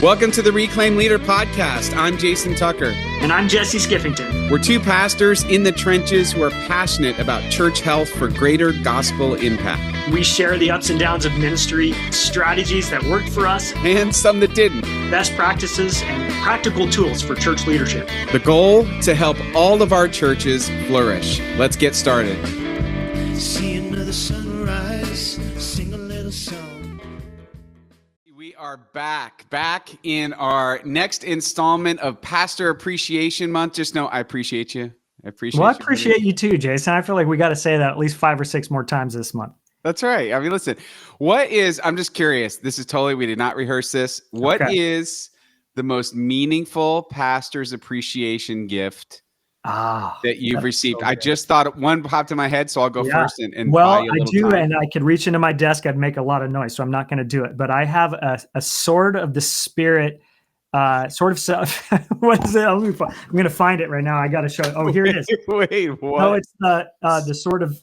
Welcome to the Reclaim Leader podcast. I'm Jason Tucker. And I'm Jesse Skiffington. We're two pastors in the trenches who are passionate about church health for greater gospel impact. We share the ups and downs of ministry, strategies that worked for us, and some that didn't. Best practices and practical tools for church leadership. The goal, to help all of our churches flourish. Let's get started. See another sunrise, sing a little song. We are back in our next installment of Pastor Appreciation Month. Just know I appreciate you. I appreciate you too, Jason. I feel like we got to say that at least 5 or 6 more times this month. That's right. I mean, listen, I'm just curious. This is totally, we did not rehearse this. What is the most meaningful pastor's appreciation gift that you've received? So I just thought one popped in my head, so I'll go first. And well, I do, time. And I could reach into my desk. I'd make a lot of noise, so I'm not going to do it. But I have a sword of the Spirit, sort of stuff. What is it? I'm going to find it right now. I got to show it. Oh, here it is. Wait, what? No, it's the sword of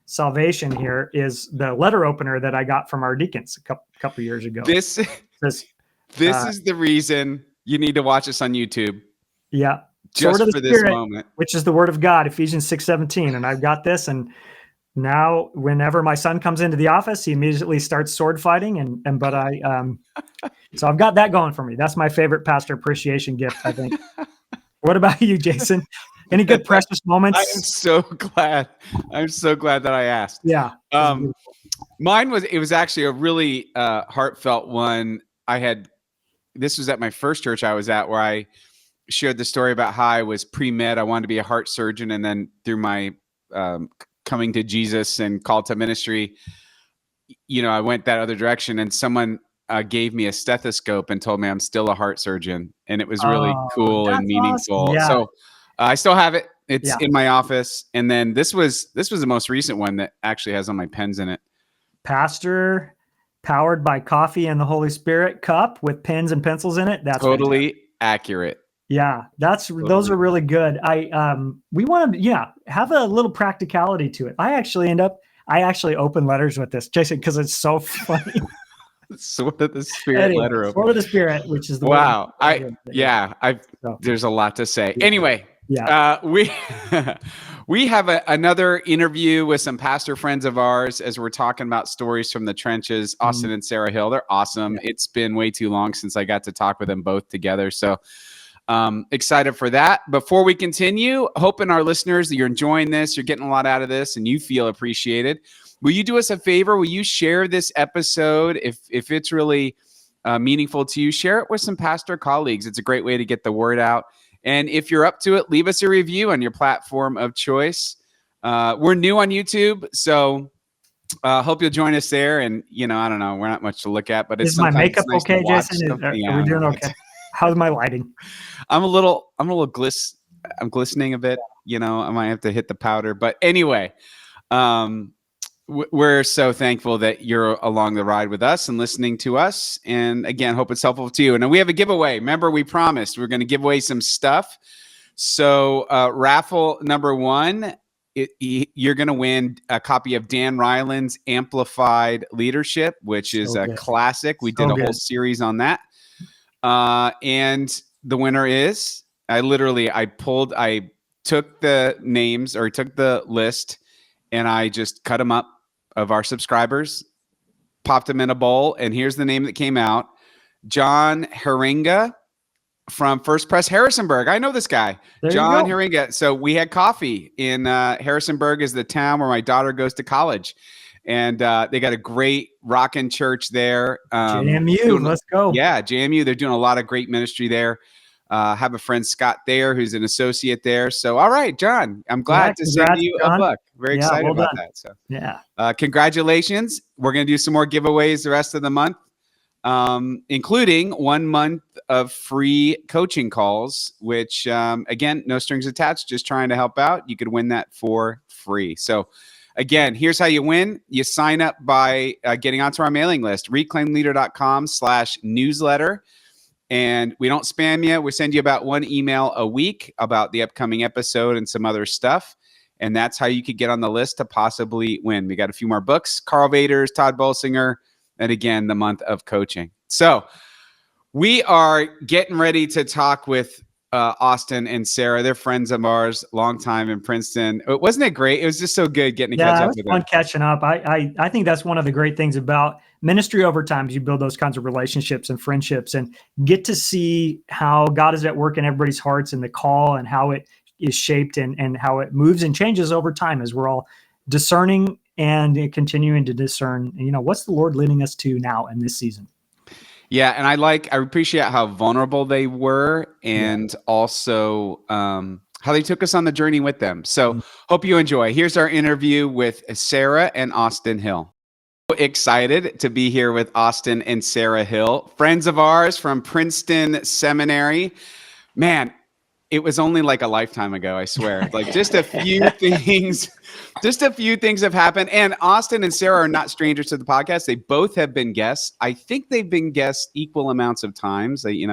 salvation. Here is the letter opener that I got from our deacons a couple years ago. This is the reason you need to watch us on YouTube. Yeah. Just sword of for the this Spirit, moment. Which is the word of God, Ephesians 6:17. And I've got this. And now whenever my son comes into the office, he immediately starts sword fighting. So I've got that going for me. That's my favorite pastor appreciation gift, I think. What about you, Jason? Any good precious moments? I'm so glad that I asked. Yeah. Mine was actually a really heartfelt one. This was at my first church I was at, where I shared the story about how I was pre-med. I wanted to be a heart surgeon. And then through my coming to Jesus and call to ministry, I went that other direction, and someone gave me a stethoscope and told me I'm still a heart surgeon. And it was really cool and meaningful. Awesome. Yeah. So I still have it. It's in my office. And then this was the most recent one that actually has all my pens in it. Pastor powered by coffee and the Holy Spirit cup with pens and pencils in it. That's totally accurate. Yeah, those are really good. We want to have a little practicality to it. I actually open letters with this, Jason, because it's so funny. Sword of the Spirit letter opener. Sword of the Spirit, which is the wow. There's a lot to say. Yeah. Anyway, we have another interview with some pastor friends of ours as we're talking about stories from the trenches. Austin and Sara Hill, they're awesome. Yeah. It's been way too long since I got to talk with them both together. So excited for that. Before we continue, hoping our listeners that you're enjoying this, you're getting a lot out of this, and you feel appreciated. Will you do us a favor? Will you share this episode? If it's really meaningful to you, share it with some pastor colleagues. It's a great way to get the word out. And if you're up to it, leave us a review on your platform of choice. We're new on YouTube, so hope you'll join us there. And, I don't know, we're not much to look at, but is my makeup nice okay, Jason? Are we doing okay? How's my lighting? I'm glistening a bit. I might have to hit the powder. But anyway, we're so thankful that you're along the ride with us and listening to us. And again, hope it's helpful to you. And we have a giveaway. Remember, we promised we're going to give away some stuff. So raffle number 1, you're going to win a copy of Dan Ryland's Amplified Leadership, which is a classic. We did a whole series on that. And the winner is, I took the names, or took the list, and I just cut them up of our subscribers, popped them in a bowl. And here's the name that came out: John Haringa from First Press Harrisonburg. I know this guy, John Haringa. So we had coffee in Harrisonburg, is the town where my daughter goes to college. And they got a great rockin' church there. JMU, let's go. Yeah, JMU. They're doing a lot of great ministry there. Have a friend, Scott Thayer, who's an associate there. So, all right, John, I'm glad to send you a book. Very excited about that. So, congratulations. We're going to do some more giveaways the rest of the month, including 1 month of free coaching calls, which, again, no strings attached, just trying to help out. You could win that for free. So, again, here's how you win. You sign up by getting onto our mailing list, reclaimleader.com/newsletter. And we don't spam you. We send you about 1 email a week about the upcoming episode and some other stuff. And that's how you could get on the list to possibly win. We got a few more books, Carl Vaders, Todd Bolsinger, and again, the month of coaching. So We are getting ready to talk with Austin and Sara. They're friends of ours, long time in Princeton. Wasn't it great? It was just so good getting to catch Yeah, it up was with fun them. catching up. I think that's one of the great things about ministry over time is you build those kinds of relationships and friendships and get to see how God is at work in everybody's hearts and the call and how it is shaped and how it moves and changes over time as we're all discerning and continuing to discern, what's the Lord leading us to now in this season? Yeah, and I appreciate how vulnerable they were and also how they took us on the journey with them. So hope you enjoy. Here's our interview with Sara and Austin Hill. Excited to be here with Austin and Sara Hill, friends of ours from Princeton Seminary. Man, it was only like a lifetime ago, I swear. Like just a few things have happened. And Austin and Sara are not strangers to the podcast. They both have been guests. I think they've been guests equal amounts of times. We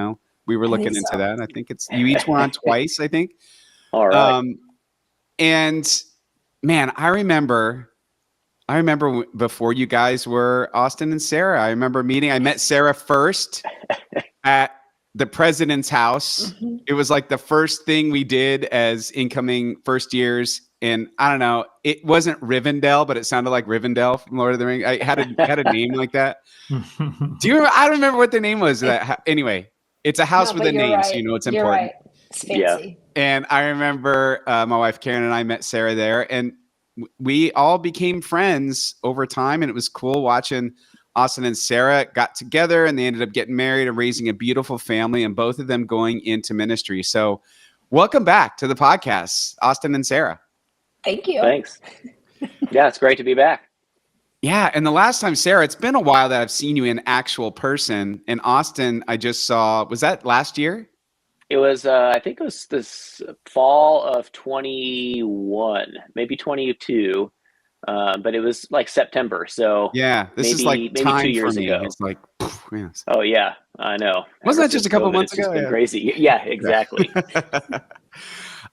were looking into that. I think it's you each were on twice, I think. All right. And man, I remember before you guys were Austin and Sara. I met Sara first at the president's house. Mm-hmm. It was like the first thing we did as incoming first years. And I don't know, it wasn't Rivendell, but it sounded like Rivendell from Lord of the Rings. I had a name like that. Do you remember? I don't remember what the name was. Anyway, it's a house with a name, right. so it's You're important. right. It's fancy. Yeah. And I remember my wife Karen and I met Sara there, and we all became friends over time, and it was cool watching Austin and Sara got together, and they ended up getting married and raising a beautiful family, and both of them going into ministry. So welcome back to the podcast, Austin and Sara. Thank you. Thanks. Yeah, it's great to be back. Yeah, and the last time, Sara, it's been a while that I've seen you in actual person. And Austin, I just saw, was that last year? It was, I think it was this fall of 21, maybe 22. But it was like September, so yeah, this is like maybe time 2 years for me. ago. It's like, yes. Oh yeah, I know. Wasn't that just a couple months It's just ago? been crazy. Yeah, exactly.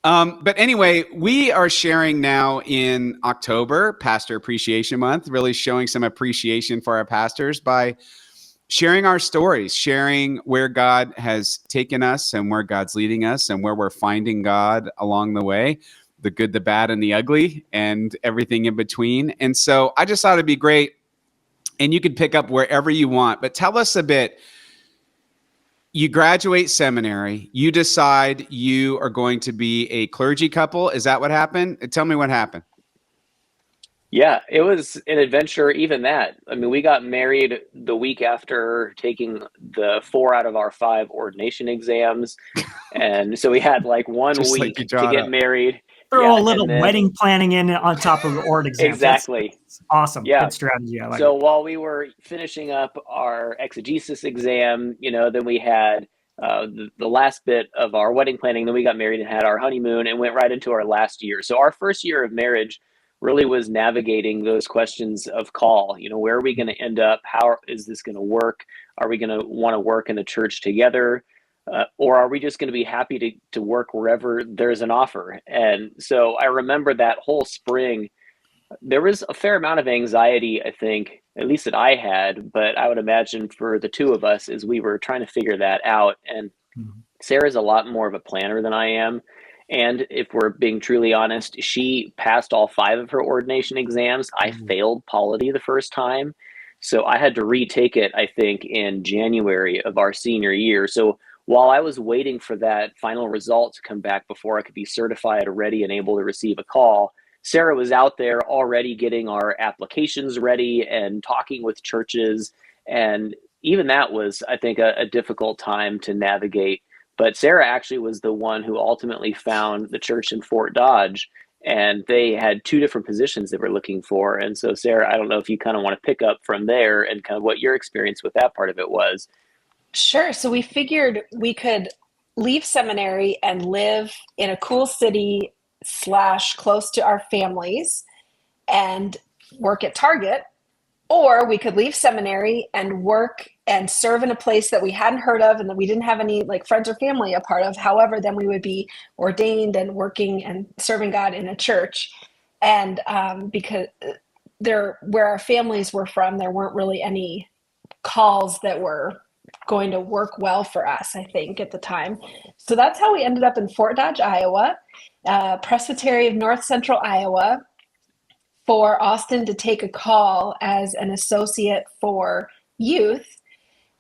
But anyway, we are sharing now in October, Pastor Appreciation Month, really showing some appreciation for our pastors by sharing our stories, sharing where God has taken us and where God's leading us and where we're finding God along the way. The good, the bad, and the ugly, and everything in between. And so I just thought it'd be great, and you could pick up wherever you want, but tell us a bit. You graduate seminary, you decide you are going to be a clergy couple. Is that what happened? Tell me what happened. Yeah, it was an adventure, even that. I mean, we got married the week after taking the 4 out of our 5 ordination exams. And so we had like 1 week to get married. Throw a little wedding planning in on top of the ord exam. Exactly. That's awesome. Yeah. Good strategy. I like so it. While we were finishing up our exegesis exam, then we had the last bit of our wedding planning. Then we got married and had our honeymoon and went right into our last year. So our first year of marriage really was navigating those questions of call. Where are we going to end up? How is this going to work? Are we going to want to work in the church together? Or are we just going to be happy to work wherever there's an offer? And so I remember that whole spring, there was a fair amount of anxiety, I think, at least that I had, but I would imagine for the two of us as we were trying to figure that out. And Sarah's a lot more of a planner than I am. And if we're being truly honest, she passed all 5 of her ordination exams. I failed polity the first time. So I had to retake it, I think, in January of our senior year. So while I was waiting for that final result to come back before I could be certified, ready, and able to receive a call, Sara was out there already getting our applications ready and talking with churches. And even that was, I think, a difficult time to navigate. But Sara actually was the one who ultimately found the church in Fort Dodge, and they had 2 different positions they were looking for. And so, Sara, I don't know if you kind of want to pick up from there and kind of what your experience with that part of it was. Sure. So we figured we could leave seminary and live in a cool city / close to our families and work at Target, or we could leave seminary and work and serve in a place that we hadn't heard of and that we didn't have any like friends or family a part of. However, then we would be ordained and working and serving God in a church. And because where our families were from, there weren't really any calls that were going to work well for us, I think, at the time. So that's how we ended up in Fort Dodge, Iowa, Presbytery of North Central Iowa, for Austin to take a call as an associate for youth.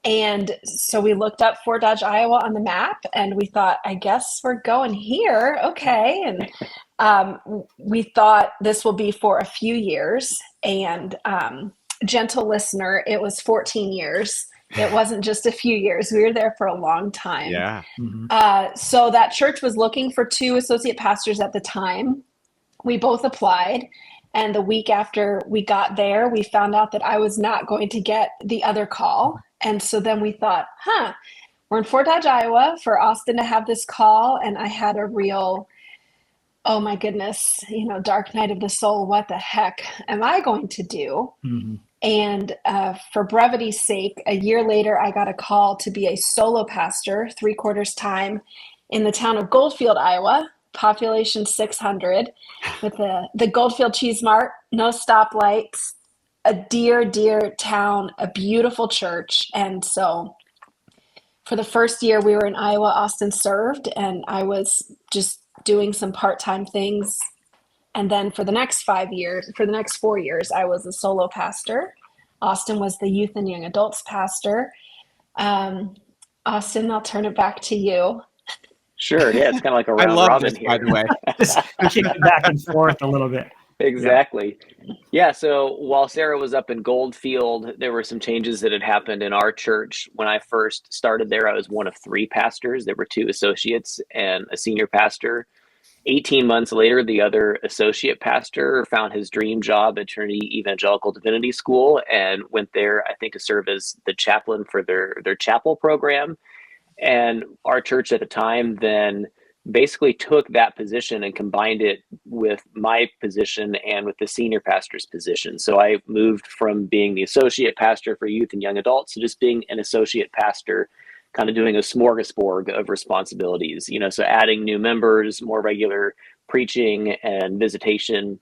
And so we looked up Fort Dodge, Iowa on the map, and we thought, I guess we're going here. Okay. And we thought this will be for a few years. And gentle listener, it was 14 years. It wasn't just a few years. We were there for a long time. Yeah. So that church was looking for 2 associate pastors at the time. We both applied. And the week after we got there, we found out that I was not going to get the other call. And so then we thought, we're in Fort Dodge, Iowa for Austin to have this call. And I had a real, oh my goodness, dark night of the soul. What the heck am I going to do? Mm-hmm. And for brevity's sake, a year later, I got a call to be a solo pastor, 3/4 time, in the town of Goldfield, Iowa, population 600, with the Goldfield Cheese Mart, no stoplights, a dear town, a beautiful church. And so for the first year we were in Iowa, Austin served, and I was just doing some part-time things. And then for the next 4 years, I was a solo pastor. Austin was the youth and young adults pastor. Austin, I'll turn it back to you. Sure. Yeah, it's kind of like a round robin here. By the way, just kick it back and forth a little bit. Exactly. Yeah. So while Sara was up in Goldfield, there were some changes that had happened in our church. When I first started there, I was one of 3 pastors. There were 2 associates and a senior pastor. 18 months later, the other associate pastor found his dream job at Trinity Evangelical Divinity School and went there, I think, to serve as the chaplain for their chapel program. And our church at the time then basically took that position and combined it with my position and with the senior pastor's position. So I moved from being the associate pastor for youth and young adults to just being an associate pastor, kind of doing a smorgasbord of responsibilities, so adding new members, more regular preaching and visitation.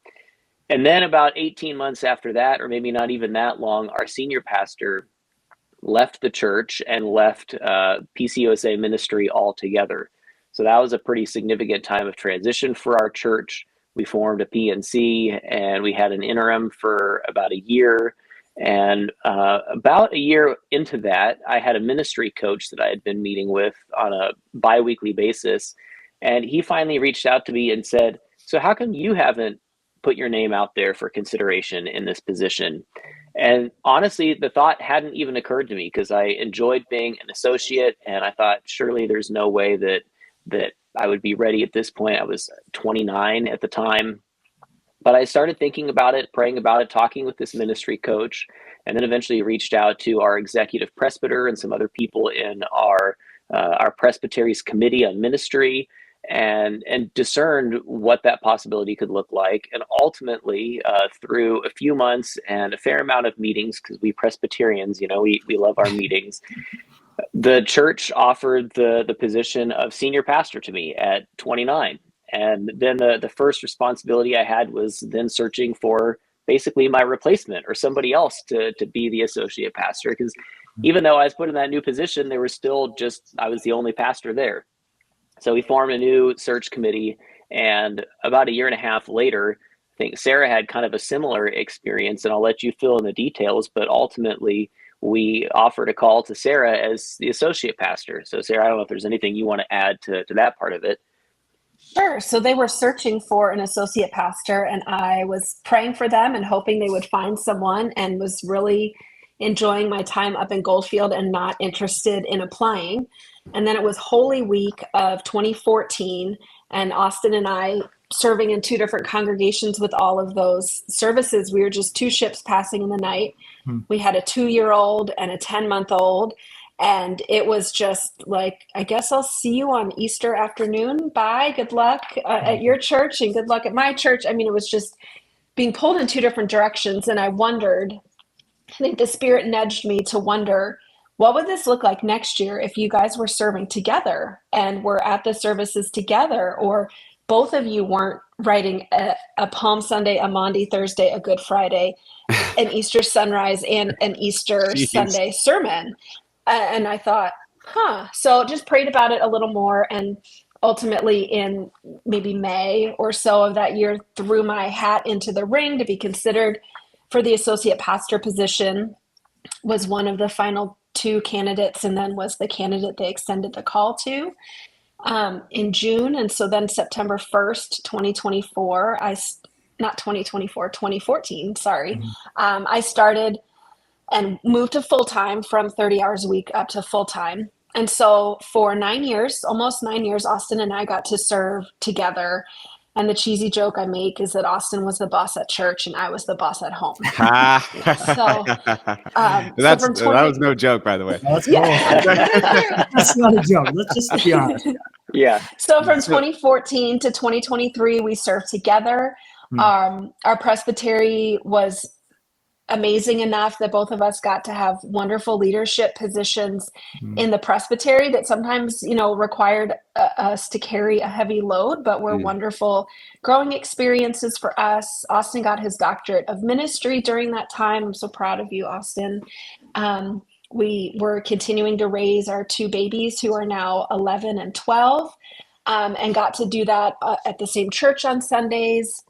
And then about 18 months after that, or maybe not even that long, our senior pastor left the church and left PCUSA ministry altogether. So that was a pretty significant time of transition for our church. We formed a PNC and we had an interim for about a year. And about a year into that, I had a ministry coach that I had been meeting with on a biweekly basis. And he finally reached out to me and said, so how come you haven't put your name out there for consideration in this position? And honestly, the thought hadn't even occurred to me because I enjoyed being an associate. And I thought, surely there's no way that I would be ready at this point. I was 29 at the time. But I started thinking about it, praying about it, talking with this ministry coach, and then eventually reached out to our executive presbyter and some other people in our presbytery's committee on ministry, and discerned what that possibility could look like. And ultimately, through a few months and a fair amount of meetings, because we Presbyterians, we love our meetings, the church offered the position of senior pastor to me at 29. And then the first responsibility I had was then searching for basically my replacement or somebody else to be the associate pastor. Because even though I was put in that new position, there was still I was the only pastor there. So we formed a new search committee. And about a year and a half later, I think Sara had kind of a similar experience, and I'll let you fill in the details. But ultimately, we offered a call to Sara as the associate pastor. So Sara, I don't know if there's anything you want to add to that part of it. Sure. So they were searching for an associate pastor, and I was praying for them and hoping they would find someone, and was really enjoying my time up in Goldfield and not interested in applying. And then it was Holy Week of 2014, and Austin and I, serving in 2 different congregations with all of those services, we were just 2 ships passing in the night. We had a 2-year-old and a 10-month-old. And it was just like, I guess I'll see you on Easter afternoon. Bye. Good luck at your church and good luck at my church. I mean, it was just being pulled in 2 different directions. And I wondered, I think the Spirit nudged me to wonder, what would this look like next year if you guys were serving together and were at the services together, or both of you weren't writing a Palm Sunday, a Maundy Thursday, a Good Friday, an Easter sunrise, and an Easter Sunday sermon? And I thought, so just prayed about it a little more. And ultimately in maybe May or so of that year, threw my hat into the ring to be considered for the associate pastor position, was one of the final two candidates, and then was the candidate they extended the call to in June. And so then September 1st, 2024, not 2024, 2014, sorry. I started and moved to full-time from 30 hours a week up to full-time. And so for 9 years, almost 9 years, Austin and I got to serve together. And the cheesy joke I make is that Austin was the boss at church and I was the boss at home. So, that was no joke, by the way. That's cool. That's not a joke. Let's just be honest. Yeah. So from 2014 to 2023, we served together. Our presbytery was amazing enough that both of us got to have wonderful leadership positions in the presbytery that sometimes, required us to carry a heavy load, but were wonderful growing experiences for us. Austin got his doctorate of ministry during that time. I'm so proud of you, Austin. We were continuing to raise our two babies who are now 11 and 12, and got to do that at the same church on Sundays.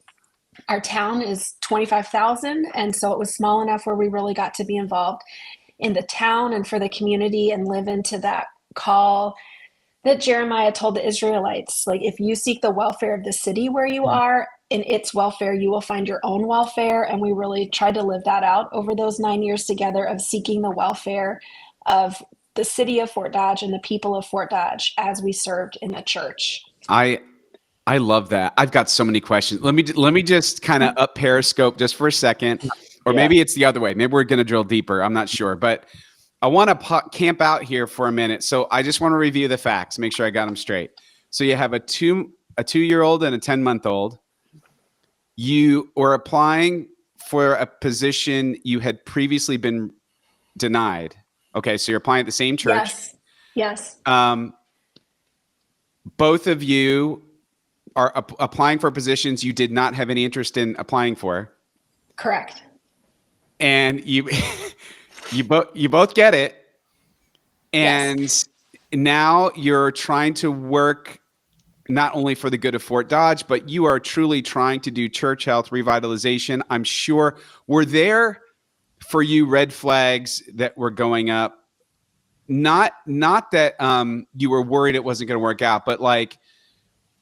Our town is 25,000, and so it was small enough where we really got to be involved in the town and for the community and live into that call that Jeremiah told the Israelites. Like, if you seek the welfare of the city where you are, in its welfare, you will find your own welfare. And we really tried to live that out over those 9 years together of seeking the welfare of the city of Fort Dodge and the people of Fort Dodge as we served in the church. I love that. I've got so many questions. Let me just kind of up Periscope just for a second, or maybe it's the other way. Maybe we're going to drill deeper. I'm not sure, but I want to camp out here for a minute. So I just want to review the facts, make sure I got them straight. So you have a 2-year-old and a 10-month-old. You were applying for a position you had previously been denied. Okay, so you're applying at the same church. Yes. Both of you are applying for positions you did not have any interest in applying for. Correct. And you both get it. And now you're trying to work not only for the good of Fort Dodge, but you are truly trying to do church health revitalization. I'm sure were there for you red flags that were going up. Not that you were worried it wasn't going to work out, but like,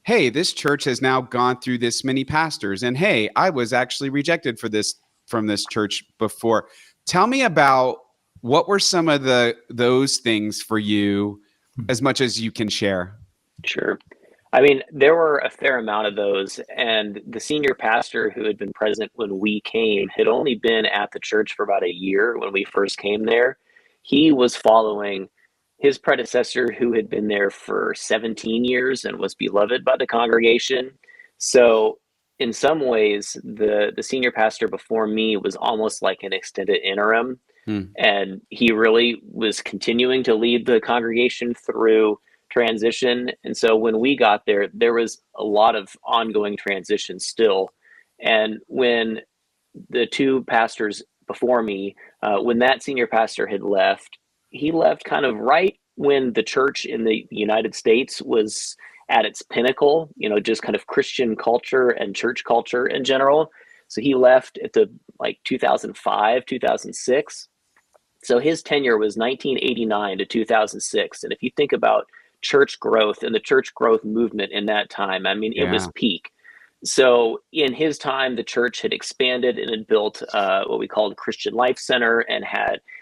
hey, this church has now gone through this many pastors, and hey, I was actually rejected from this church before. Tell me about what were some of those things for you, as much as you can share. Sure. I mean, there were a fair amount of those, and the senior pastor who had been present when we came had only been at the church for about a year when we first came there. He was following his predecessor who had been there for 17 years and was beloved by the congregation. So in some ways, the senior pastor before me was almost like an extended interim. And he really was continuing to lead the congregation through transition. And so when we got there, there was a lot of ongoing transition still. And when the two pastors before me, when that senior pastor had left, he left kind of right when the church in the United States was at its pinnacle, just kind of Christian culture and church culture in general. So he left at the 2005, 2006. So his tenure was 1989 to 2006. And if you think about church growth and the church growth movement in that time, I mean, it was peak. So in his time, the church had expanded and had built what we called Christian Life Center, and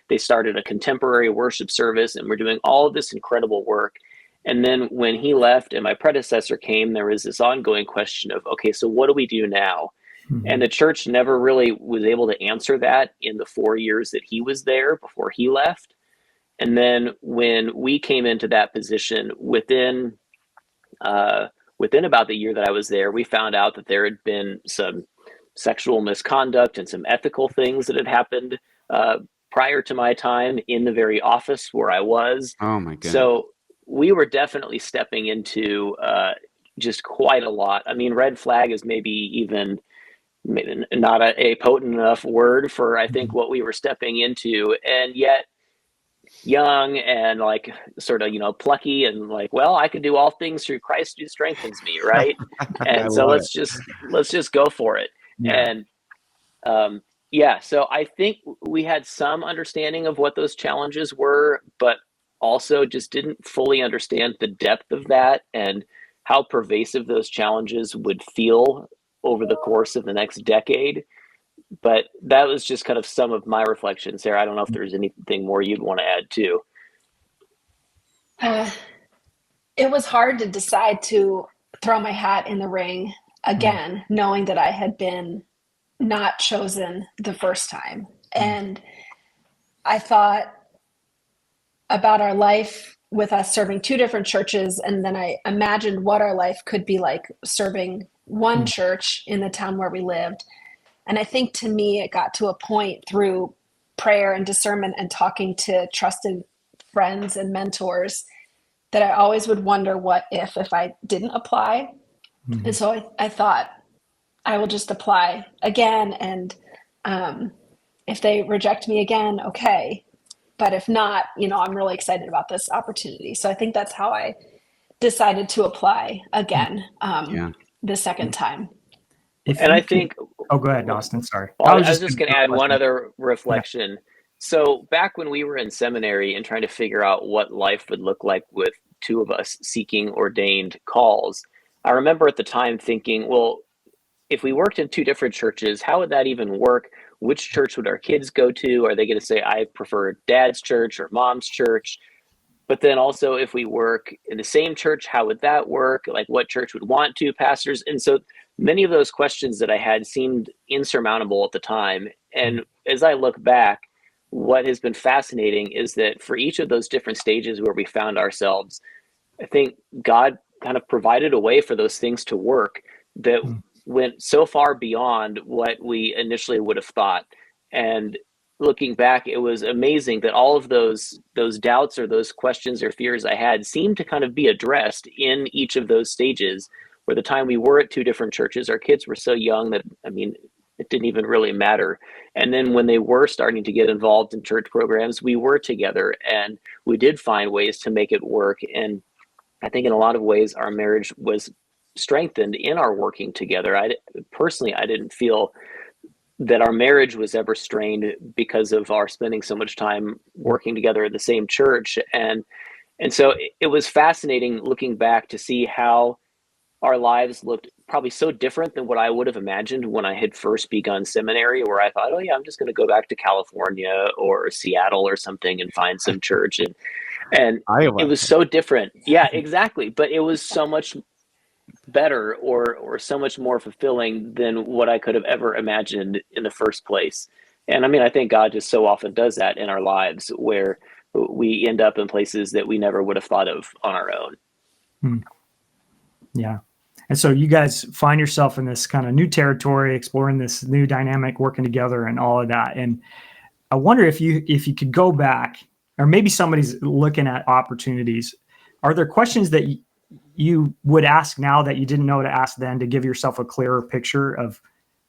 they started a contemporary worship service, and we're doing all of this incredible work. And then when he left and my predecessor came, there was this ongoing question of, okay, so what do we do now? And the church never really was able to answer that in the 4 years that he was there before he left. And then when we came into that position, within about the year that I was there, we found out that there had been some sexual misconduct and some ethical things that had happened prior to my time in the very office where I was. Oh my goodness. So we were definitely stepping into just quite a lot. I mean, red flag is maybe even not a potent enough word for, I think, what we were stepping into. And yet young and like sort of, plucky and like, well, I can do all things through Christ who strengthens me, right? I And so love it. let's just go for it. Yeah. And um, yeah, so I think we had some understanding of what those challenges were, but also just didn't fully understand the depth of that and how pervasive those challenges would feel over the course of the next decade. But that was just kind of some of my reflections. Sarah, I don't know if there's anything more you'd want to add too. Uh, it was hard to decide to throw my hat in the ring again, knowing that I had been not chosen the first time. And I thought about our life with us serving two different churches, and then I imagined what our life could be like serving one church in the town where we lived. And I think to me, it got to a point through prayer and discernment and talking to trusted friends and mentors that I always would wonder what if I didn't apply. And so I thought I will just apply again. And if they reject me again, okay. But if not, I'm really excited about this opportunity. So I think that's how I decided to apply again Yeah. the second time. And I think, oh, go ahead, Austin. Sorry. well, I was was just going to add one other Yeah. reflection. So back when we were in seminary and trying to figure out what life would look like with two of us seeking ordained calls, I remember at the time thinking, well, if we worked in two different churches, how would that even work? Which church would our kids go to? Are they going to say, I prefer dad's church or mom's church? But then also, if we work in the same church, how would that work? Like, what church would want two pastors? And so many of those questions that I had seemed insurmountable at the time. And as I look back, what has been fascinating is that for each of those different stages where we found ourselves, I think God kind of provided a way for those things to work that went so far beyond what we initially would have thought. And looking back, it was amazing that all of those doubts or those questions or fears I had seemed to kind of be addressed in each of those stages. Where the time we were at two different churches, our kids were so young that, I mean, it didn't even really matter. And then when they were starting to get involved in church programs, we were together and we did find ways to make it work. And I think in a lot of ways, our marriage was strengthened in our working together. I didn't feel that our marriage was ever strained because of our spending so much time working together at the same church. And so it was fascinating looking back to see how our lives looked probably so different than what I would have imagined when I had first begun seminary, where I thought, oh yeah, I'm just going to go back to California or Seattle or something and find some church. And Iowa. it was so different. Yeah, exactly. But it was so much better or so much more fulfilling than what I could have ever imagined in the first place. And I mean, I think God just so often does that in our lives where we end up in places that we never would have thought of on our own. Yeah. And so you guys find yourself in this kind of new territory, exploring this new dynamic, working together and all of that. And I wonder if you could go back, or maybe somebody's looking at opportunities. Are there questions that you would ask now that you didn't know to ask then to give yourself a clearer picture of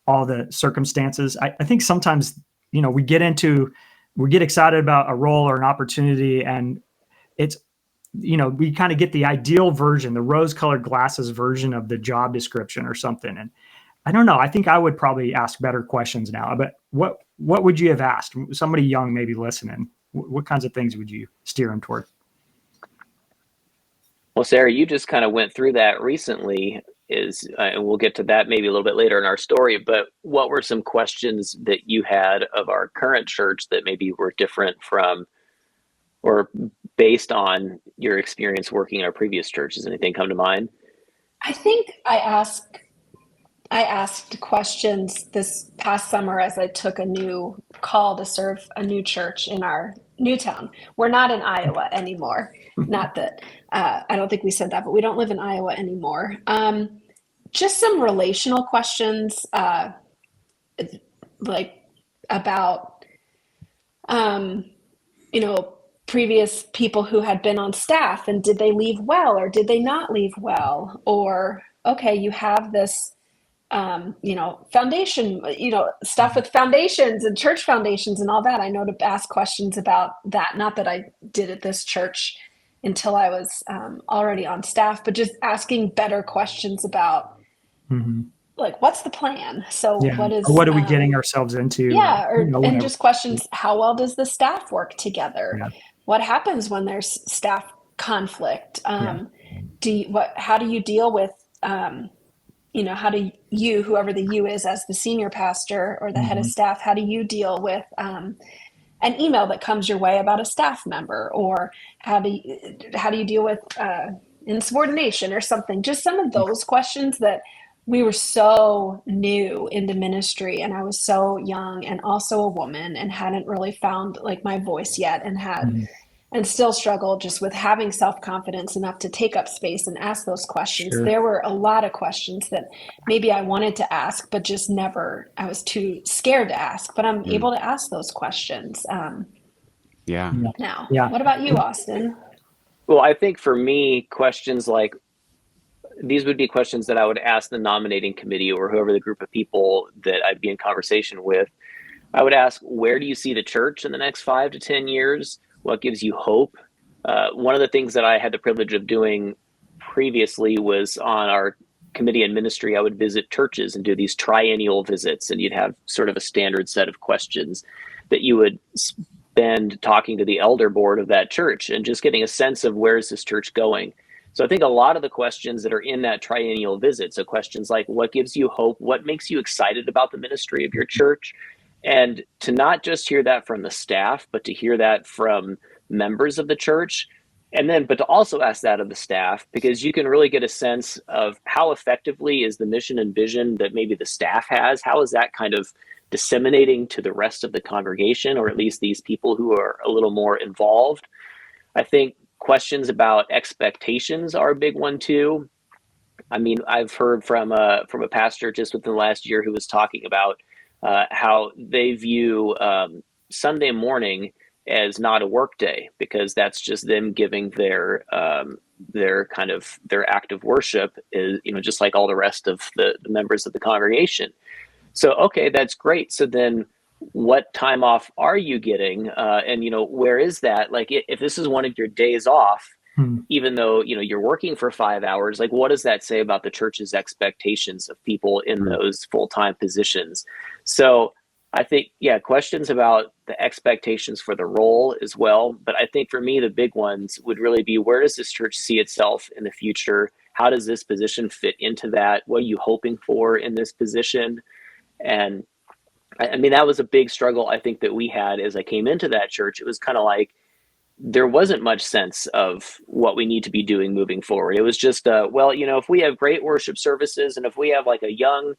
all the circumstances? I think sometimes, we get excited about a role or an opportunity, and it's, we kind of get the ideal version, the rose-colored glasses version of the job description or something. And I don't know. I think I would probably ask better questions now. But what would you have asked somebody young, maybe listening? What kinds of things would you steer them toward? Well, Sarah, you just kind of went through that recently, and we'll get to that maybe a little bit later in our story. But what were some questions that you had of our current church that maybe were different from or based on your experience working in our previous church? Does anything come to mind? I think I asked questions this past summer as I took a new call to serve a new church in our new town. We're not in Iowa anymore. Not that I don't think we said that, but we don't live in Iowa anymore. Just some relational questions, like about, previous people who had been on staff, and did they leave well or did they not leave well? Or, okay, you have this foundation, stuff with foundations and church foundations and all that. I know to ask questions about that. Not that I did at this church until I was already on staff, but just asking better questions about like, what's the plan? So Yeah. what is, Or what are we getting ourselves into? yeah. And whatever. just questions, how well does the staff work together? Yeah. What happens when there's staff conflict? Yeah. How do you deal with, how do you, whoever the you is as the senior pastor or the head of staff, how do you deal with an email that comes your way about a staff member? Or how do you deal with insubordination or something? Just some of those questions that we were so new into ministry, and I was so young and also a woman and hadn't really found like my voice yet, and and still struggle just with having self-confidence enough to take up space and ask those questions. Sure. There were a lot of questions that maybe I wanted to ask, but just never, I was too scared to ask, but I'm able to ask those questions Yeah. now. Yeah. What about you, Austin? Well, I think for me, questions like these would be questions that I would ask the nominating committee or whoever the group of people that I'd be in conversation with. I would ask, where do you see the church in the next 5 to 10 years? What gives you hope? One of the things that I had the privilege of doing previously was on our committee and ministry, I would visit churches and do these triennial visits, and you'd have sort of a standard set of questions that you would spend talking to the elder board of that church and just getting a sense of where is this church going. So I think a lot of the questions that are in that triennial visit, so questions like what gives you hope, what makes you excited about the ministry of your church, and to not just hear that from the staff, but to hear that from members of the church, but to also ask that of the staff, because you can really get a sense of how effectively is the mission and vision that maybe the staff has, how is that kind of disseminating to the rest of the congregation, or at least these people who are a little more involved. I think questions about expectations are a big one too. I mean, I've heard from a pastor just within the last year who was talking about how they view Sunday morning as not a work day, because that's just them giving their act of worship, is just like all the rest of the members of the congregation. So okay, that's great. So then what time off are you getting? And where is that? Like if this is one of your days off, even though you're working for 5 hours, like what does that say about the church's expectations of people in those full-time positions? So I think, questions about the expectations for the role as well. But I think for me, the big ones would really be, where does this church see itself in the future? How does this position fit into that? What are you hoping for in this position? And I mean, that was a big struggle I think that we had as I came into that church. It was kind of like, there wasn't much sense of what we need to be doing moving forward. It was just, if we have great worship services and if we have like a young,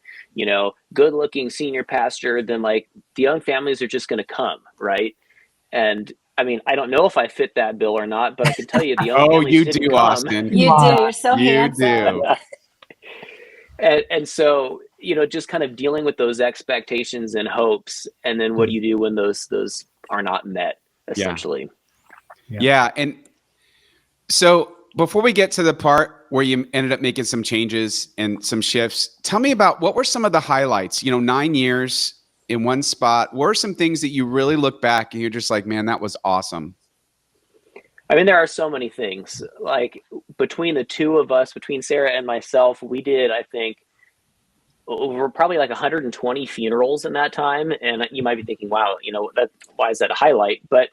good looking senior pastor, then like the young families are just going to come. Right. And I mean, I don't know if I fit that bill or not, but I can tell you the young families you didn't do, come. Austin. You do. You're so You handsome. do. And so, just kind of dealing with those expectations and hopes. And then what do you do when those are not met, essentially? Yeah. And so before we get to the part where you ended up making some changes and some shifts, tell me about what were some of the highlights, 9 years in one spot. What are some things that you really look back and you're just like, man, that was awesome? I mean, there are so many things. Like between the two of us, between Sara and myself, we did, I think, over probably like 120 funerals in that time. And you might be thinking, wow, why is that a highlight? But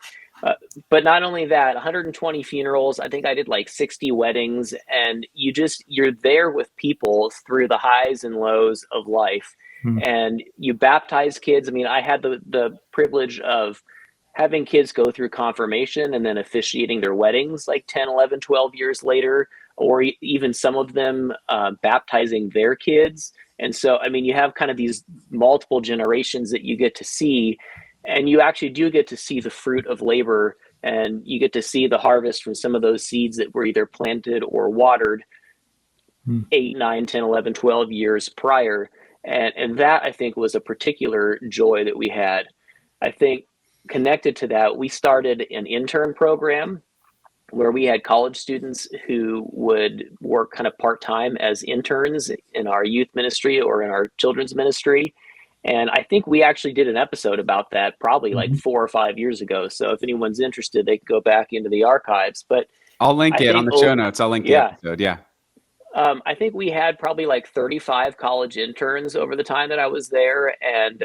not only that, 120 funerals, I think I did like 60 weddings, and you're there with people through the highs and lows of life. And you baptize kids. I mean, I had the privilege of having kids go through confirmation and then officiating their weddings like 10, 11, 12 years later, or even some of them baptizing their kids. And so, I mean, you have kind of these multiple generations that you get to see, and you actually do get to see the fruit of labor, and you get to see the harvest from some of those seeds that were either planted or watered 8, 9, 10, 11, 12 years prior. And that, I think, was a particular joy that we had. I think connected to that, we started an intern program where we had college students who would work kind of part-time as interns in our youth ministry or in our children's ministry. And I think we actually did an episode about that probably like 4 or 5 years ago. So if anyone's interested, they can go back into the archives. But I'll link I it think on the show notes. I'll link the yeah, episode. Yeah. I think we had probably like 35 college interns over the time that I was there, and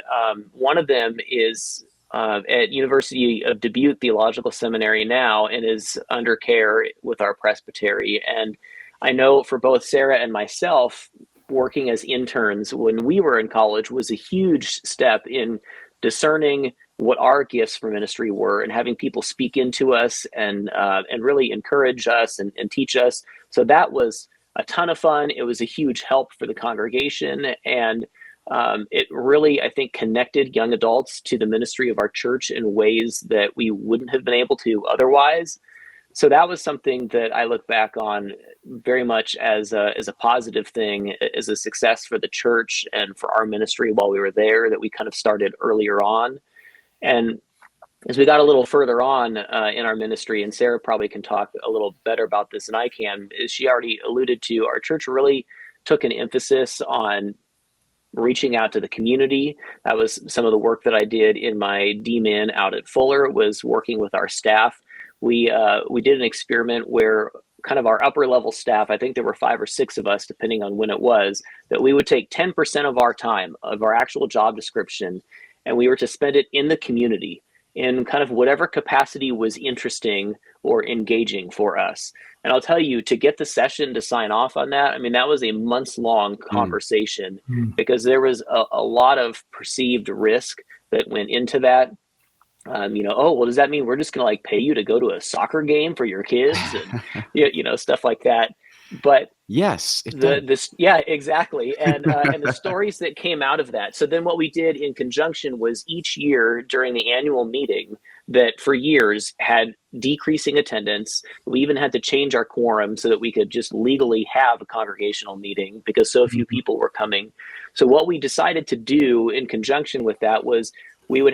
one of them is at University of Dubuque Theological Seminary now and is under care with our presbytery. And I know for both Sarah and myself, working as interns when we were in college was a huge step in discerning what our gifts for ministry were and having people speak into us and really encourage us and teach us. So that was a ton of fun. It was a huge help for the congregation, and it really, I think, connected young adults to the ministry of our church in ways that we wouldn't have been able to otherwise. So that was something that I look back on very much as a positive thing, as a success for the church and for our ministry while we were there, that we kind of started earlier on. And as we got a little further on in our ministry, and Sarah probably can talk a little better about this than I can, as she already alluded to, our church really took an emphasis on reaching out to the community. That was some of the work that I did in my D-Min out at Fuller, was working with our staff. We did an experiment where kind of our upper level staff, I think there were 5 or 6 of us, depending on when it was, that we would take 10% of our time, of our actual job description, and we were to spend it in the community, in kind of whatever capacity was interesting or engaging for us. And I'll tell you, to get the session to sign off on that, I mean, that was a months-long conversation because there was a lot of perceived risk that went into that. Oh, well, does that mean we're just going to like pay you to go to a soccer game for your kids and stuff like that? But yes, yeah, exactly. And the stories that came out of that. So then what we did in conjunction was each year during the annual meeting that for years had decreasing attendance. We even had to change our quorum so that we could just legally have a congregational meeting because so few people were coming. So what we decided to do in conjunction with that was we would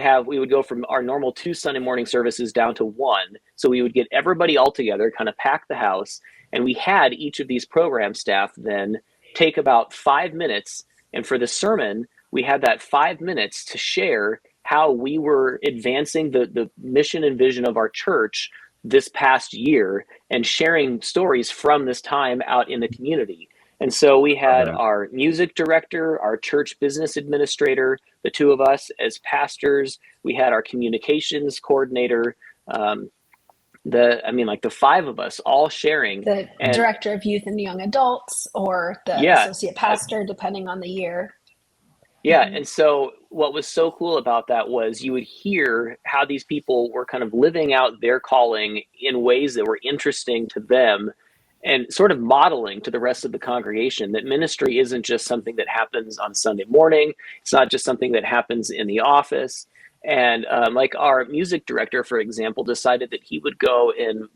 go from our normal 2 Sunday morning services down to 1. So we would get everybody all together, kind of pack the house. And we had each of these program staff then take about 5 minutes. And for the sermon, we had that 5 minutes to share how we were advancing the mission and vision of our church this past year and sharing stories from this time out in the community. And so we had our music director, our church business administrator, the 2 of us as pastors. We had our communications coordinator, the 5 of us all sharing. The director of youth and young adults or the associate pastor, depending on the year. Yeah. And so what was so cool about that was you would hear how these people were kind of living out their calling in ways that were interesting to them and sort of modeling to the rest of the congregation that ministry isn't just something that happens on Sunday morning. It's not just something that happens in the office. And like our music director, for example, decided that he would go and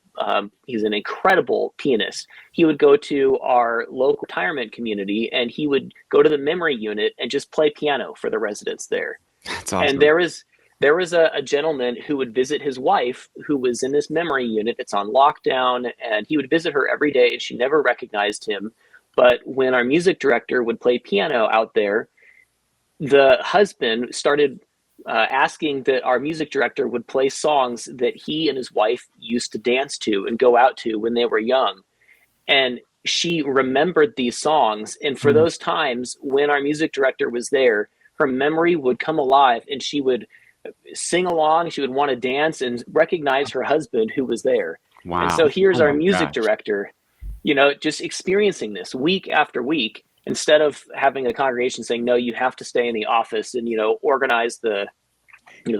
he's an incredible pianist. He would go to our local retirement community and he would go to the memory unit and just play piano for the residents there. That's awesome. And there was a gentleman who would visit his wife who was in this memory unit. It's on lockdown, and he would visit her every day and she never recognized him. But when our music director would play piano out there, the husband started asking that our music director would play songs that he and his wife used to dance to and go out to when they were young. And she remembered these songs. And for those times when our music director was there, her memory would come alive and she would sing along. She would want to dance and recognize her husband who was there. Wow. And so here's our music director, just experiencing this week after week. Instead of having a congregation saying, no, you have to stay in the office and, organize the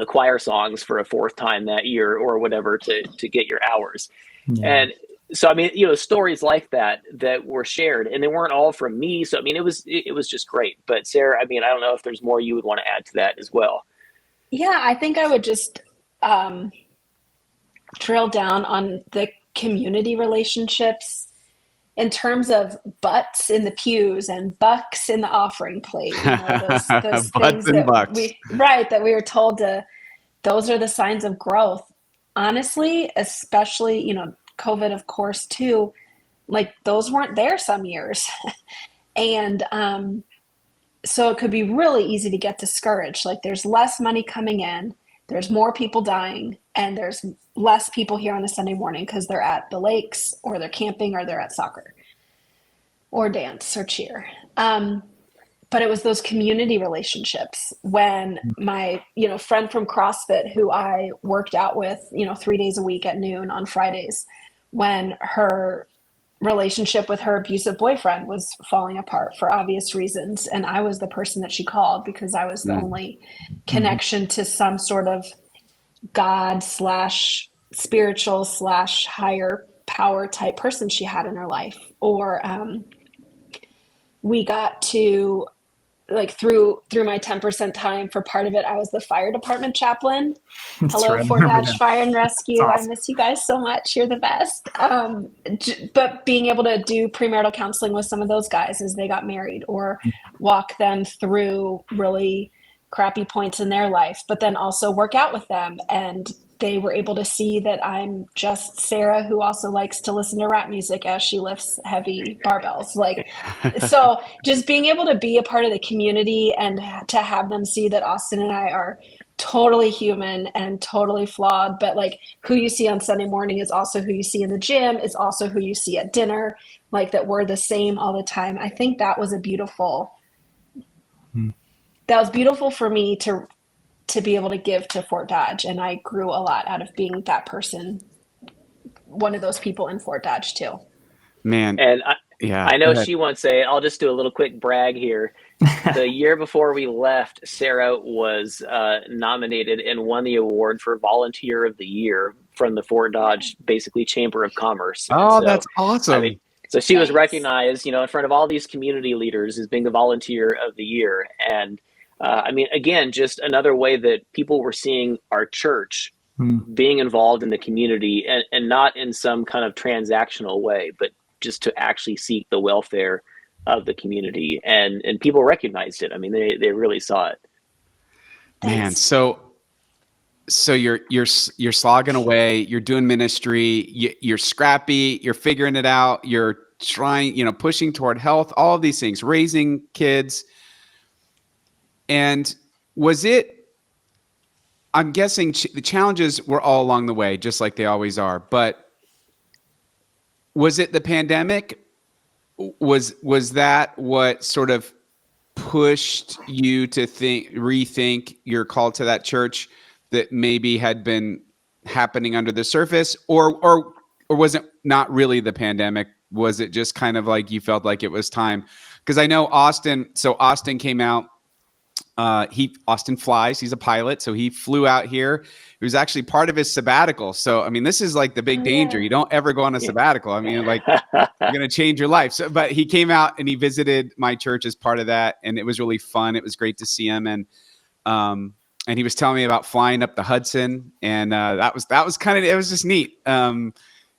choir songs for a 4th time that year or whatever to get your hours. Yeah. And so, stories like that were shared and they weren't all from me. So, it was just great. But Sarah, I don't know if there's more you would want to add to that as well. Yeah, I think I would just drill down on the community relationships in terms of butts in the pews and bucks in the offering plate, those things that we were told to, those are the signs of growth. Honestly, especially, COVID, of course, too, like those weren't there some years. And so it could be really easy to get discouraged. Like there's less money coming in, there's more people dying, and there's less people here on a Sunday morning because they're at the lakes or they're camping or they're at soccer or dance or cheer. But it was those community relationships when my, friend from CrossFit who I worked out with, 3 days a week at noon on Fridays, when her relationship with her abusive boyfriend was falling apart for obvious reasons. And I was the person that she called because I was the only connection to some sort of God / spiritual / higher power type person she had in her life. Or we got to, like, through my 10% time, for part of it, I was the fire department chaplain. Hello, right. Fort Dodge Fire and Rescue. Awesome. I miss you guys so much. You're the best. But being able to do premarital counseling with some of those guys as they got married, or walk them through really crappy points in their life, but then also work out with them. And they were able to see that I'm just Sara, who also likes to listen to rap music as she lifts heavy barbells. Like, so just being able to be a part of the community and to have them see that Austin and I are totally human and totally flawed, but like who you see on Sunday morning is also who you see in the gym, is also who you see at dinner, like that we're the same all the time. I think that was that was beautiful for me to be able to give to Fort Dodge. And I grew a lot out of being that person, one of those people in Fort Dodge too. Man. And I know go ahead. she won't say it. I'll just do a little quick brag here. The year before we left, Sara was nominated and won the award for Volunteer of the Year from the Fort Dodge, basically, Chamber of Commerce. Oh, So, that's awesome. I mean, so she was Thanks. recognized, in front of all these community leaders as being the Volunteer of the Year. And I mean, again, just another way that people were seeing our church being involved in the community, and not in some kind of transactional way, but just to actually seek the welfare of the community. And people recognized it. I mean, they really saw it. Man, Thanks. so you're slogging away, you're doing ministry, you're scrappy, you're figuring it out, you're trying, pushing toward health, all of these things, raising kids. And was it, I'm guessing the challenges were all along the way, just like they always are, but was it the pandemic? Was that what sort of pushed you to rethink your call to that church that maybe had been happening under the surface, or was it not really the pandemic? Was it just kind of like you felt like it was time? Because I know Austin came out. Austin flies. He's a pilot, so he flew out here. It was actually part of his sabbatical. So I mean, this is like the big danger. You don't ever go on a sabbatical. I mean, like, you're gonna change your life. So, but he came out and he visited my church as part of that, and it was really fun. It was great to see him, and he was telling me about flying up the Hudson, and that was kind of, it was just neat.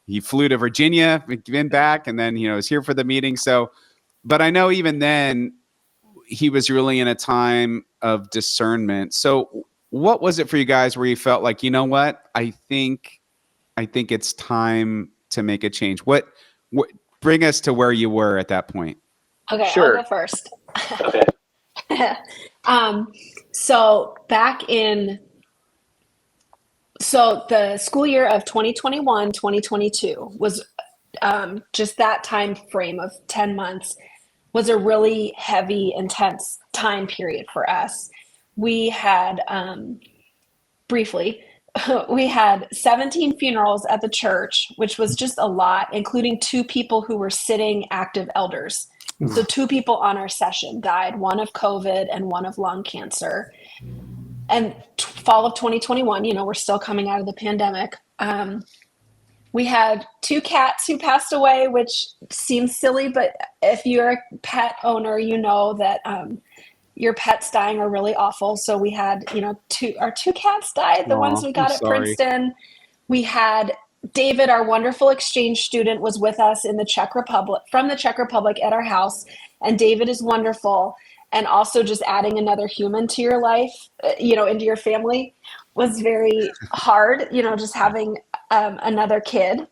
He flew to Virginia, been back, and then was here for the meeting. So, but I know even then he was really in a time of discernment. So what was it for you guys where you felt like, what, I think it's time to make a change? What bring us to where you were at that point? Okay, Sure. I'll go first. Okay. So the school year of 2021, 2022 was just that time frame of 10 months was a really heavy, intense time period for us. We had, briefly, we had 17 funerals at the church, which was just a lot, including 2 people who were sitting active elders. So 2 people on our session died, one of COVID and one of lung cancer. And fall of 2021, we're still coming out of the pandemic. We had 2 cats who passed away, which seems silly, but if you're a pet owner, you know that your pets dying are really awful. So we had, our 2 cats died, the ones we got at Princeton. We had David, our wonderful exchange student, was with us in the Czech Republic, from the Czech Republic, at our house. And David is wonderful. And also just adding another human to your life, into your family was very hard, just having another kid.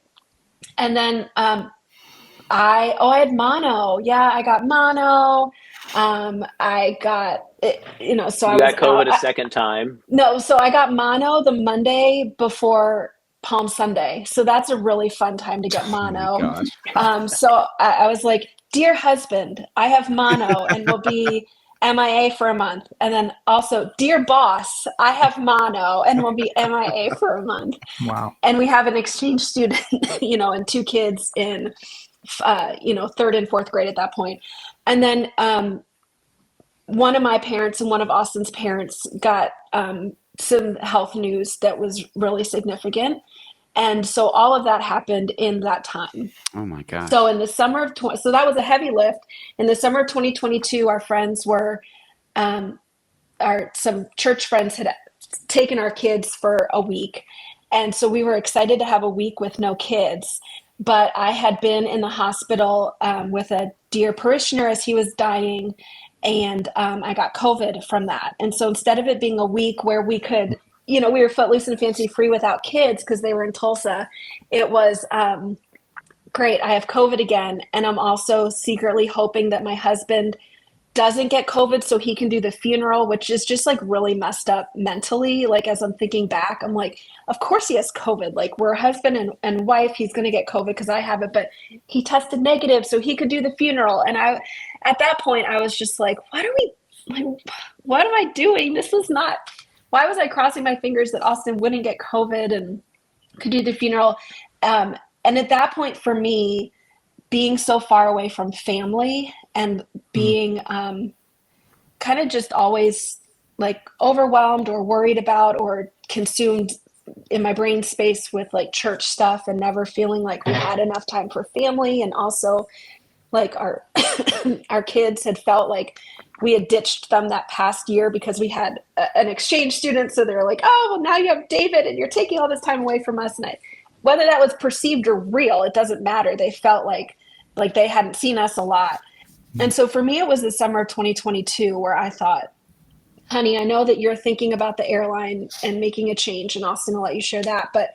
And then I had mono. Yeah, I got mono. I got it, so I You was got out. COVID a second time. No, so I got mono the Monday before Palm Sunday. So that's a really fun time to get Oh my mono. gosh. So I was like, "Dear husband, I have mono and will be MIA for a month." And then also, "Dear boss, I have mono and will be MIA for a month." Wow. And we have an exchange student, and two kids in, third and fourth grade at that point. And then one of my parents and one of Austin's parents got some health news that was really significant. And so all of that happened in that time. Oh my gosh. So in the summer of so that was a heavy lift. In the summer of 2022, our friends were, some church friends had taken our kids for a week. And so we were excited to have a week with no kids. But I had been in the hospital with a dear parishioner as he was dying. And I got COVID from that. And so instead of it being a week where we could, we were footloose and fancy free without kids because they were in Tulsa, it was great. I have COVID again. And I'm also secretly hoping that my husband doesn't get COVID so he can do the funeral, which is just like really messed up mentally. Like, as I'm thinking back, I'm like, of course he has COVID. Like, we're husband and wife. He's going to get COVID because I have it, but he tested negative so he could do the funeral. And at that point, I was just like, what am I doing? This is not, why was I crossing my fingers that Austin wouldn't get COVID and could do the funeral? And at that point for me, being so far away from family and being kind of just always like overwhelmed or worried about or consumed in my brain space with like church stuff and never feeling like we had enough time for family. And also like our our kids had felt like we had ditched them that past year because we had an exchange student. So they're like, "Oh, well, now you have David and you're taking all this time away from us." And whether that was perceived or real, it doesn't matter. They felt like they hadn't seen us a lot. And so for me, it was the summer of 2022 where I thought, honey, I know that you're thinking about the airline and making a change, and Austin will let you share that. But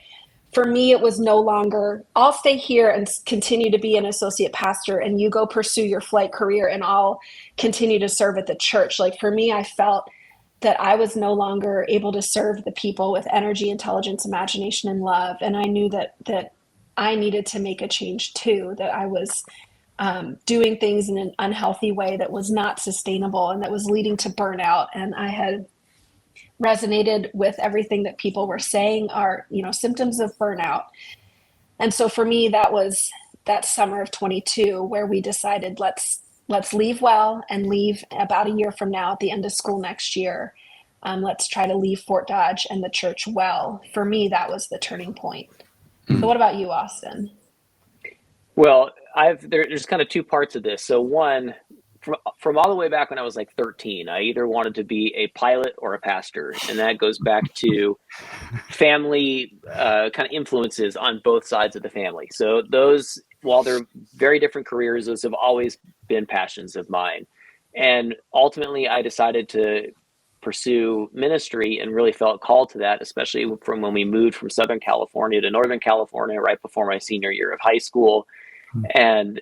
for me, it was no longer, I'll stay here and continue to be an associate pastor and you go pursue your flight career and I'll continue to serve at the church. Like, for me, I felt that I was no longer able to serve the people with energy, intelligence, imagination, and love. And I knew that I needed to make a change too, that I was doing things in an unhealthy way that was not sustainable and that was leading to burnout. And I had resonated with everything that people were saying are, symptoms of burnout. And so for me, that was that summer of 22 where we decided let's leave well and leave about a year from now at the end of school next year. Let's try to leave Fort Dodge and the church well. For me, that was the turning point. So what about you, Austin? Well, there's kind of two parts of this. So one, from all the way back when I was like 13, I either wanted to be a pilot or a pastor, and that goes back to family kind of influences on both sides of the family. So those, while they're very different careers, those have always been passions of mine. And ultimately, I decided to pursue ministry and really felt called to that, especially from when we moved from Southern California to Northern California right before my senior year of high school, and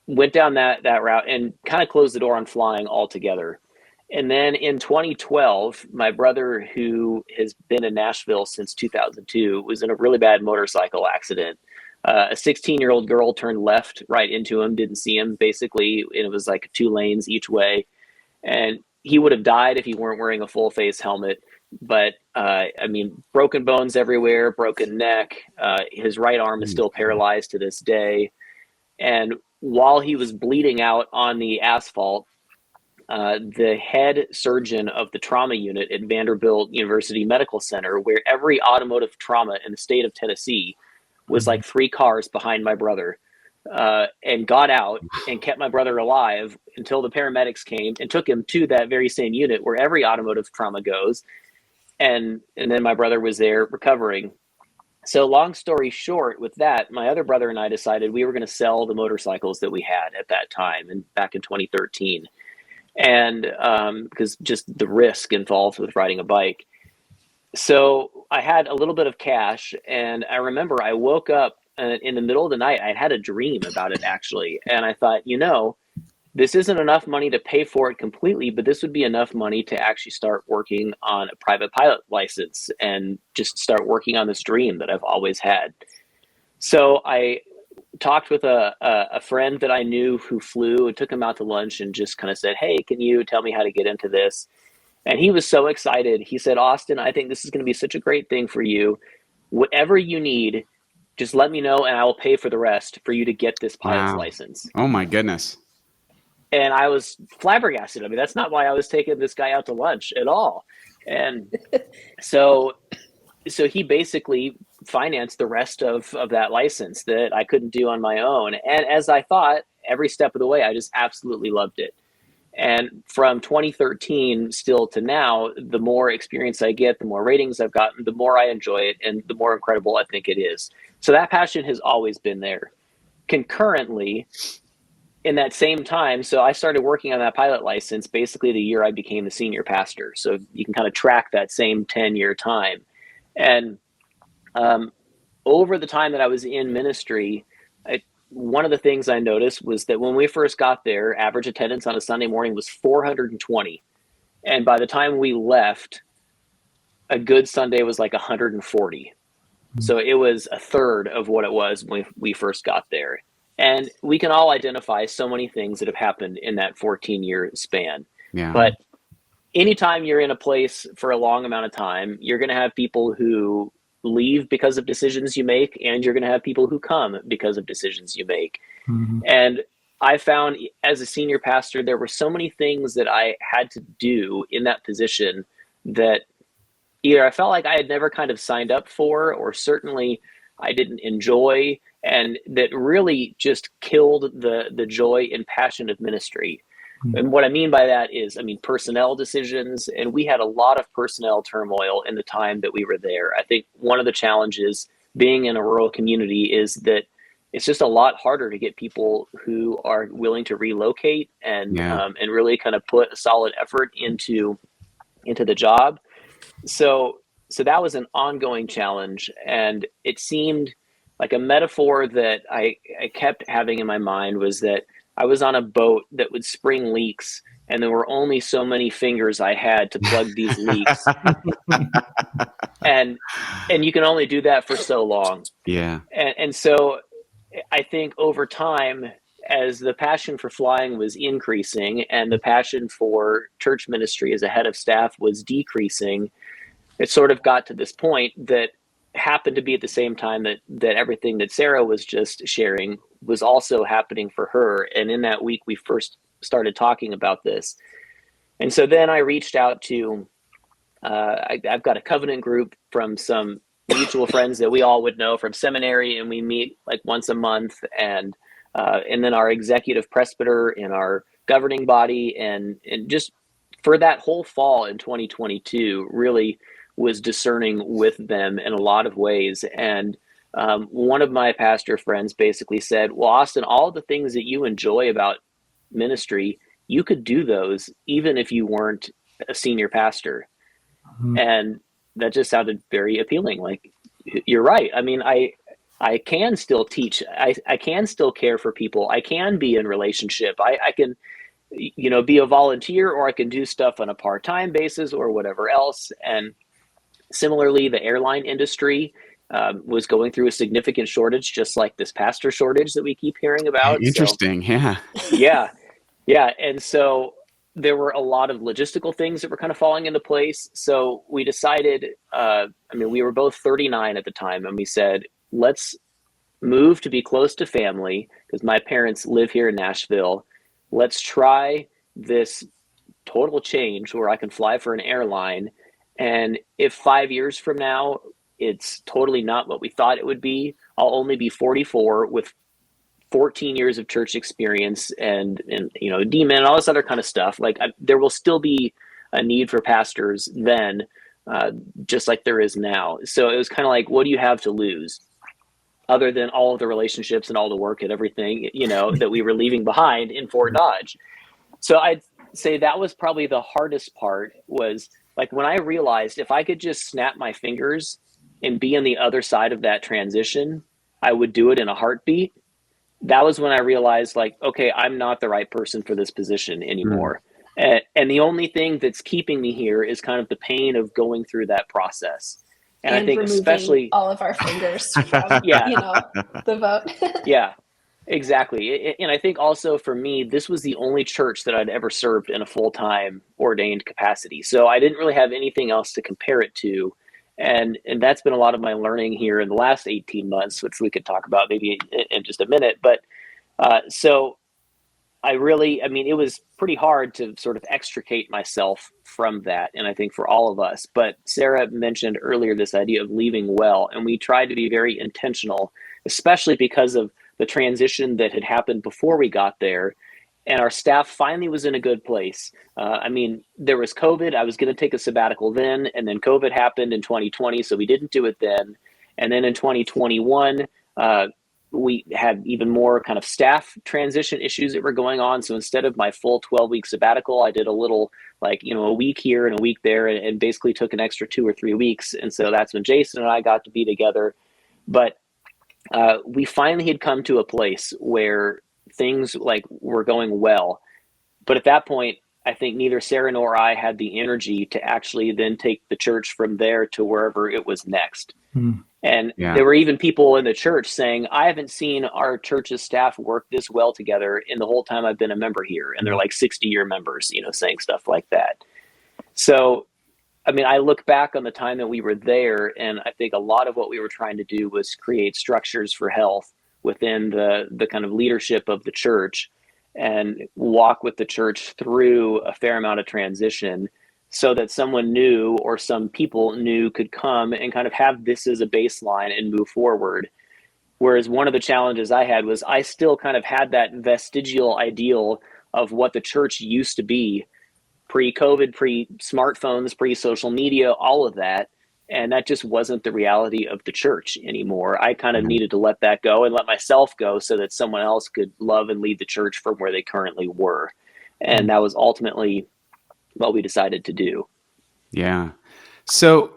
went down that route and kind of closed the door on flying altogether. And then in 2012, my brother, who has been in Nashville since 2002, was in a really bad motorcycle accident. A 16-year-old girl turned left right into him, didn't see him, basically, and it was like 2 lanes each way. And he would have died if he weren't wearing a full face helmet. But broken bones everywhere, broken neck. His right arm is still paralyzed to this day. And while he was bleeding out on the asphalt, the head surgeon of the trauma unit at Vanderbilt University Medical Center, where every automotive trauma in the state of Tennessee was like 3 cars behind my brother, and got out and kept my brother alive until the paramedics came and took him to that very same unit where every automotive trauma goes. And then my brother was there recovering. So long story short, with that, my other brother and I decided we were going to sell the motorcycles that we had at that time, and back in 2013. And because just the risk involved with riding a bike. So I had a little bit of cash, and I remember I woke up in the middle of the night. I had a dream about it actually. And I thought, this isn't enough money to pay for it completely, but this would be enough money to actually start working on a private pilot license and just start working on this dream that I've always had. So I talked with a friend that I knew who flew, and took him out to lunch and just kind of said, hey, can you tell me how to get into this? And he was so excited. He said, Austin, I think this is going to be such a great thing for you. Whatever you need, just let me know and I will pay for the rest for you to get this pilot's license. Oh my goodness. And I was flabbergasted. I mean, that's not why I was taking this guy out to lunch at all. And so he basically financed the rest of that license that I couldn't do on my own. And as I thought, every step of the way, I just absolutely loved it. And from 2013 still to now, the more experience I get, the more ratings I've gotten, the more I enjoy it, and the more incredible I think it is. So that passion has always been there. Concurrently, in that same time, so I started working on that pilot license basically the year I became the senior pastor. So you can kind of track that same 10-year time. And over the time that I was in ministry, one of the things I noticed was that when we first got there, average attendance on a Sunday morning was 420. And by the time we left, a good Sunday was like 140. So it was a third of what it was when we first got there. And we can all identify so many things that have happened in that 14-year span. Yeah. But anytime you're in a place for a long amount of time, you're going to have people who leave because of decisions you make, and you're going to have people who come because of decisions you make. Mm-hmm. And I found as a senior pastor, there were so many things that I had to do in that position that either I felt like I had never kind of signed up for, or certainly I didn't enjoy, and that really just killed the joy and passion of ministry. And what I mean by that is, personnel decisions, and we had a lot of personnel turmoil in the time that we were there. I think one of the challenges being in a rural community is that it's just a lot harder to get people who are willing to relocate and really kind of put a solid effort into the job. So that was an ongoing challenge, and it seemed like a metaphor that I kept having in my mind was that I was on a boat that would spring leaks, and there were only so many fingers I had to plug these leaks. and you can only do that for so long. Yeah. And so I think over time, as the passion for flying was increasing and the passion for church ministry as a head of staff was decreasing, it sort of got to this point that happened to be at the same time that everything that Sara was just sharing was also happening for her. And in that week, we first started talking about this. And so then I reached out to, I've got a covenant group from some mutual friends that we all would know from seminary, and we meet like once a month. And then our executive presbyter in our governing body, and just for that whole fall in 2022, really was discerning with them in a lot of ways. And one of my pastor friends basically said, well, Austin, all the things that you enjoy about ministry, you could do those even if you weren't a senior pastor. Mm-hmm. And that just sounded very appealing. Like, you're right. I can still teach. I can still care for people. I can be in relationship. I can, be a volunteer, or I can do stuff on a part-time basis or whatever else. And similarly, the airline industry was going through a significant shortage, just like this pastor shortage that we keep hearing about. Interesting. Yeah. And so there were a lot of logistical things that were kind of falling into place. So we decided, we were both 39 at the time, and we said, let's move to be close to family, because my parents live here in Nashville. Let's try this total change where I can fly for an airline. And if 5 years from now, it's totally not what we thought it would be, I'll only be 44 with 14 years of church experience and demon and all this other kind of stuff. Like, there will still be a need for pastors then, just like there is now. So it was kind of like, what do you have to lose other than all of the relationships and all the work and everything, that we were leaving behind in Fort Dodge? So I'd say that was probably the hardest part, was like when I realized if I could just snap my fingers and be on the other side of that transition, I would do it in a heartbeat. That was when I realized, like, okay, I'm not the right person for this position anymore. And the only thing that's keeping me here is kind of the pain of going through that process. And I And think removing especially, all of our fingers from, yeah, the vote. yeah, exactly. And I think also for me, this was the only church that I'd ever served in a full-time ordained capacity. So I didn't really have anything else to compare it to. And that's been a lot of my learning here in the last 18 months, which we could talk about maybe in just a minute. But so I mean, it was pretty hard to sort of extricate myself from that. And I think for all of us, but Sarah mentioned earlier this idea of leaving well, and we tried to be very intentional, especially because of the transition that had happened before we got there. And our staff finally was in a good place. I mean, there was COVID. I was going to take a sabbatical then, and then COVID happened in 2020, so we didn't do it then. And then in 2021, we had even more kind of staff transition issues that were going on. So instead of my full 12-week sabbatical, I did a little, like, a week here and a week there, and basically took an extra 2 or 3 weeks. And so that's when Jason and I got to be together. But we finally had come to a place where things like were going well. But at that point, I think neither Sarah nor I had the energy to actually then take the church from there to wherever it was next. And there were even people in the church saying, I haven't seen our church's staff work this well together in the whole time I've been a member here. And they're like 60-year members, saying stuff like that. So, I mean, I look back on the time that we were there, and I think a lot of what we were trying to do was create structures for health within the kind of leadership of the church, and walk with the church through a fair amount of transition, so that someone new or some people new could come and kind of have this as a baseline and move forward. Whereas one of the challenges I had was I still kind of had that vestigial ideal of what the church used to be pre-COVID, pre-smartphones, pre-social media, all of that. And that just wasn't the reality of the church anymore. I kind of needed to let that go and let myself go so that someone else could love and lead the church from where they currently were. And that was ultimately what we decided to do. Yeah. So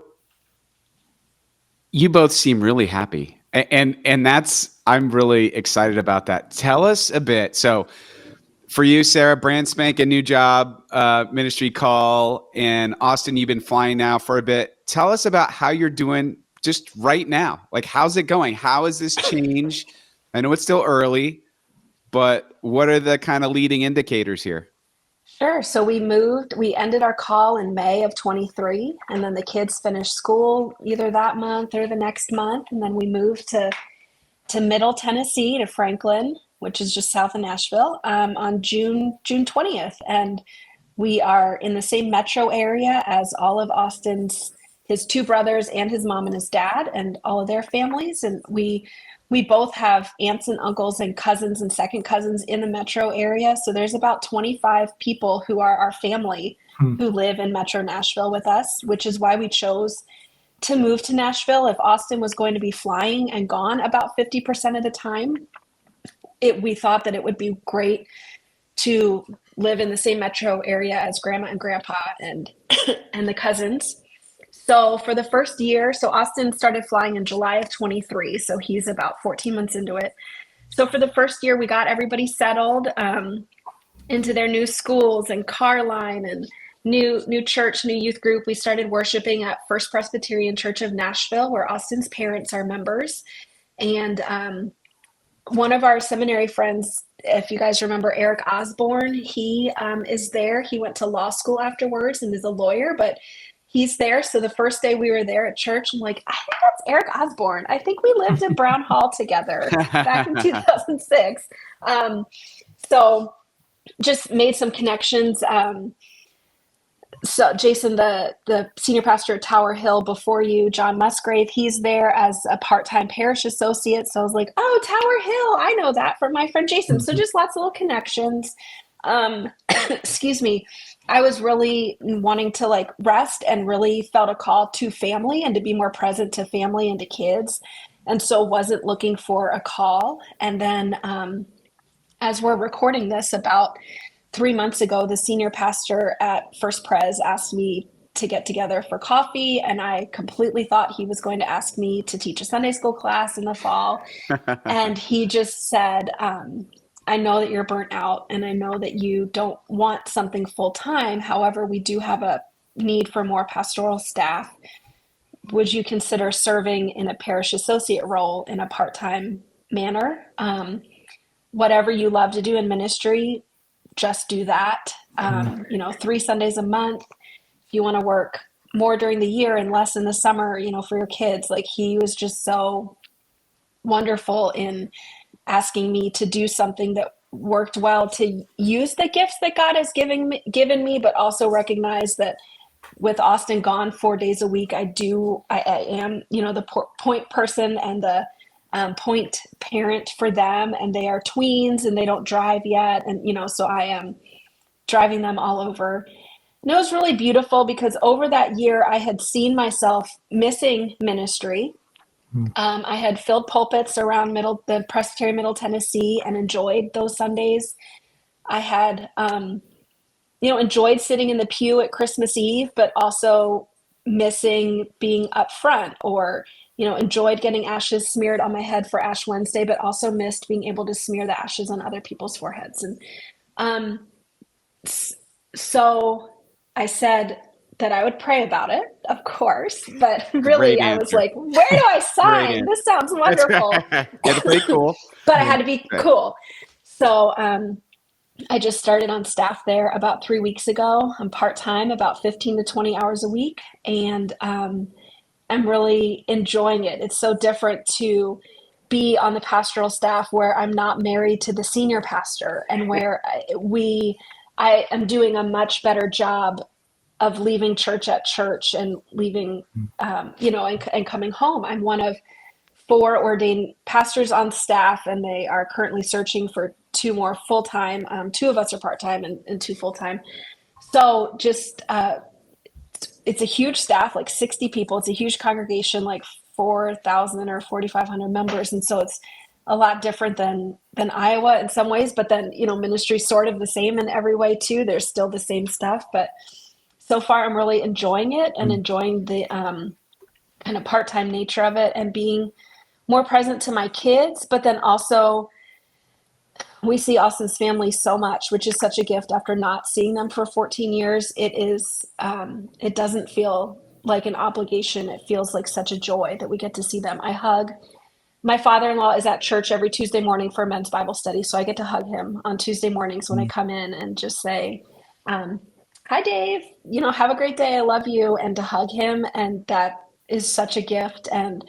you both seem really happy. And I'm really excited about that. Tell us a bit. So for you, Sarah, brand spanking new job, ministry call, and Austin, you've been flying now for a bit. Tell us about how you're doing just right now. Like, how's it going? How has this changed? I know it's still early, but what are the kind of leading indicators here? Sure. So we ended our call in May of 23, and then the kids finished school either that month or the next month. And then we moved to Middle Tennessee, to Franklin, which is just south of Nashville, on June 20th. And we are in the same metro area as all of his 2 brothers and his mom and his dad and all of their families. And we both have aunts and uncles and cousins and second cousins in the metro area. So there's about 25 people who are our family who live in Metro Nashville with us, which is why we chose to move to Nashville. If Austin was going to be flying and gone about 50% of the time, we thought that it would be great to live in the same metro area as grandma and grandpa and and the cousins. So for the first year, so Austin started flying in July of 23, so he's about 14 months into it. So for the first year, we got everybody settled into their new schools and car line and new church, new youth group. We started worshiping at First Presbyterian Church of Nashville, where Austin's parents are members. And one of our seminary friends, if you guys remember Eric Osborne, he is there. He went to law school afterwards and is a lawyer, but he's there. So the first day we were there at church, I'm like, I think that's Eric Osborne. I think we lived in Brown Hall together back in 2006. So just made some connections. So Jason, the senior pastor at Tower Hill before you, John Musgrave, he's there as a part-time parish associate. So I was like, oh, Tower Hill, I know that from my friend Jason. So just lots of little connections. Excuse me. I was really wanting to rest and really felt a call to family and to be more present to family and to kids. And so wasn't looking for a call. And then as we're recording this, about 3 months ago, the senior pastor at First Pres asked me to get together for coffee, and I completely thought he was going to ask me to teach a Sunday school class in the fall. And he just said, I know that you're burnt out and I know that you don't want something full time. However, we do have a need for more pastoral staff. Would you consider serving in a parish associate role in a part-time manner? Whatever you love to do in ministry, just do that. 3 Sundays a month. If you want to work more during the year and less in the summer, for your kids, like he was just so wonderful in asking me to do something that worked well, to use the gifts that God has given me, but also recognize that with Austin gone 4 days a week, I am, the point person and the point parent for them, and they are tweens and they don't drive yet. And, so I am driving them all over. And it was really beautiful because over that year, I had seen myself missing ministry. I had filled pulpits around the Presbytery Middle Tennessee and enjoyed those Sundays. I had, enjoyed sitting in the pew at Christmas Eve, but also missing being up front, or, enjoyed getting ashes smeared on my head for Ash Wednesday, but also missed being able to smear the ashes on other people's foreheads. And so I said that I would pray about it, of course, but really I was like, where do I sign? This sounds wonderful. Yeah, pretty cool. But I had to be cool. So I just started on staff there about 3 weeks ago. I'm part-time, about 15 to 20 hours a week. And I'm really enjoying it. It's so different to be on the pastoral staff where I'm not married to the senior pastor, and where I am doing a much better job of leaving church at church and leaving, and coming home. I'm one of 4 ordained pastors on staff, and they are currently searching for 2 more full-time. 2 of us are part-time and 2 full-time. So just, it's a huge staff, like 60 people. It's a huge congregation, like 4,000 or 4,500 members. And so it's a lot different than Iowa in some ways, but then, ministry sort of the same in every way too. There's still the same stuff, but so far I'm really enjoying it and enjoying the kind of part-time nature of it, and being more present to my kids. But then also we see Austin's family so much, which is such a gift after not seeing them for 14 years. It is, it doesn't feel like an obligation. It feels like such a joy that we get to see them. My father-in-law is at church every Tuesday morning for men's Bible study. So I get to hug him on Tuesday mornings when I come in and just say, hi, Dave, have a great day. I love you. And to hug him. And that is such a gift. And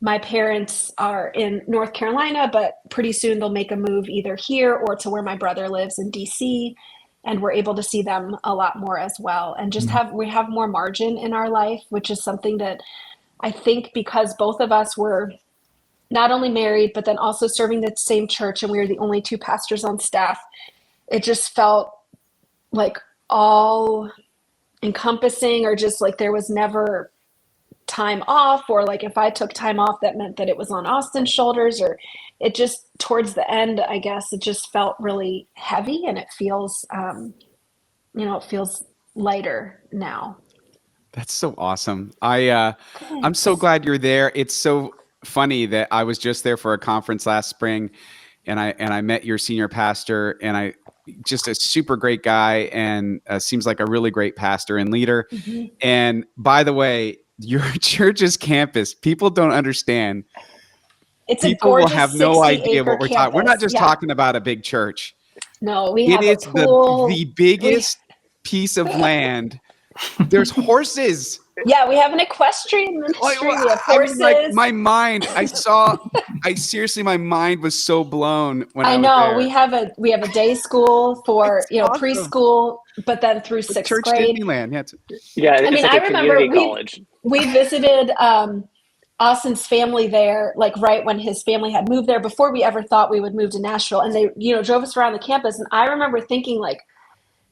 my parents are in North Carolina, but pretty soon they'll make a move either here or to where my brother lives in DC. And we're able to see them a lot more as well. And just we have more margin in our life, which is something that I think, because both of us were not only married, but then also serving the same church, and we were the only 2 pastors on staff, it just felt like all encompassing, or just like there was never time off, or like if I took time off, that meant that it was on Austin's shoulders, or it just, towards the end, I guess, it just felt really heavy, and it feels, it feels lighter now. That's so awesome. I'm so glad you're there. It's so funny that I was just there for a conference last spring, and I met your senior pastor, and just a super great guy, and seems like a really great pastor and leader. Mm-hmm. And by the way, your church's campus, people don't understand. It's people will have no idea what we're talking. We're not just talking about a big church. No, we have a pool. the biggest piece of land. There's horses. Yeah, we have an equestrian ministry. We have horses. I mean, my mind, seriously, my mind was so blown when I know. was there. We have a day school for, awesome. Preschool, but then through 6th Church grade. Disneyland. Yeah. I mean, I remember we visited Austin's family there, like right when his family had moved there, before we ever thought we would move to Nashville. And they, drove us around the campus. And I remember thinking, like,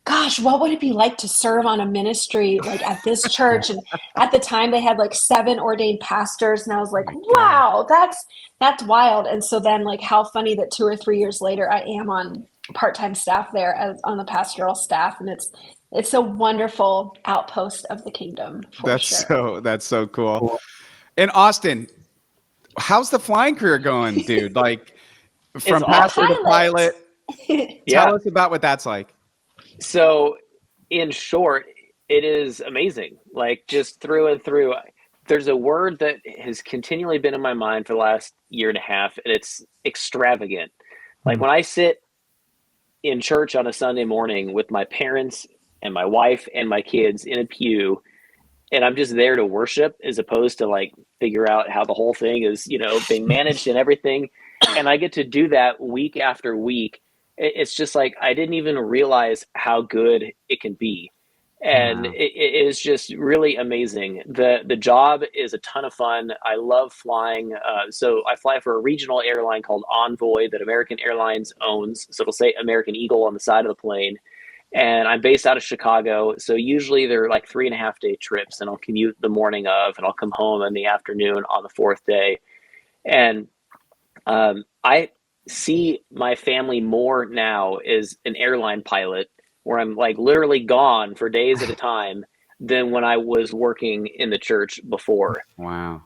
gosh, what would it be like to serve on a ministry like at this church? And at the time they had like 7 ordained pastors. And I was like, wow, that's wild. And so then, like, how funny that 2 or 3 years later, I am on part-time staff there on the pastoral staff. And it's It's a wonderful outpost of the kingdom for sure. That's so cool. And Austin, how's the flying career going, dude? Like from pastor to pilot. Tell us about what that's like. So, in short, it is amazing. Like just through and through. There's a word that has continually been in my mind for the last year and a half, and it's extravagant. Like when I sit in church on a Sunday morning with my parents and my wife and my kids in a pew, and I'm just there to worship as opposed to like figure out how the whole thing is, being managed and everything. And I get to do that week after week. It's just like I didn't even realize how good it can be. And Wow. it is just really amazing. The job is a ton of fun. I love flying. So I fly for a regional airline called Envoy that American Airlines owns. So it'll say American Eagle on the side of the plane. And I'm based out of Chicago. So usually they're like 3.5 day trips, and I'll commute the morning of, and I'll come home in the afternoon on the fourth day. And I see my family more now as an airline pilot, where I'm like literally gone for days at a time, than when I was working in the church before. Wow.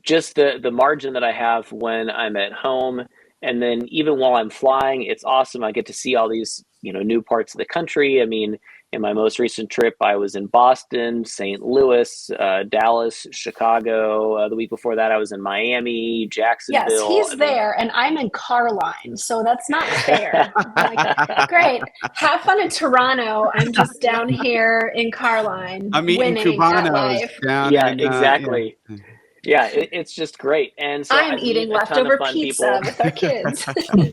Just the margin that I have when I'm at home, and then even while I'm flying, it's awesome. I get to see all these new parts of the country. I mean, in my most recent trip, I was in Boston, St. Louis, Dallas, Chicago. The week before that, I was in Miami, Jacksonville. Yes, he's there, and I'm in Carline, so that's not fair. I'm like, great, have fun in Toronto. I'm just down here in Carline, I'm eating winning at Cubanos life. down Yeah, in, exactly. Yeah, it's just great. And so I'm I eating meet a ton leftover of fun pizza people. with our kids.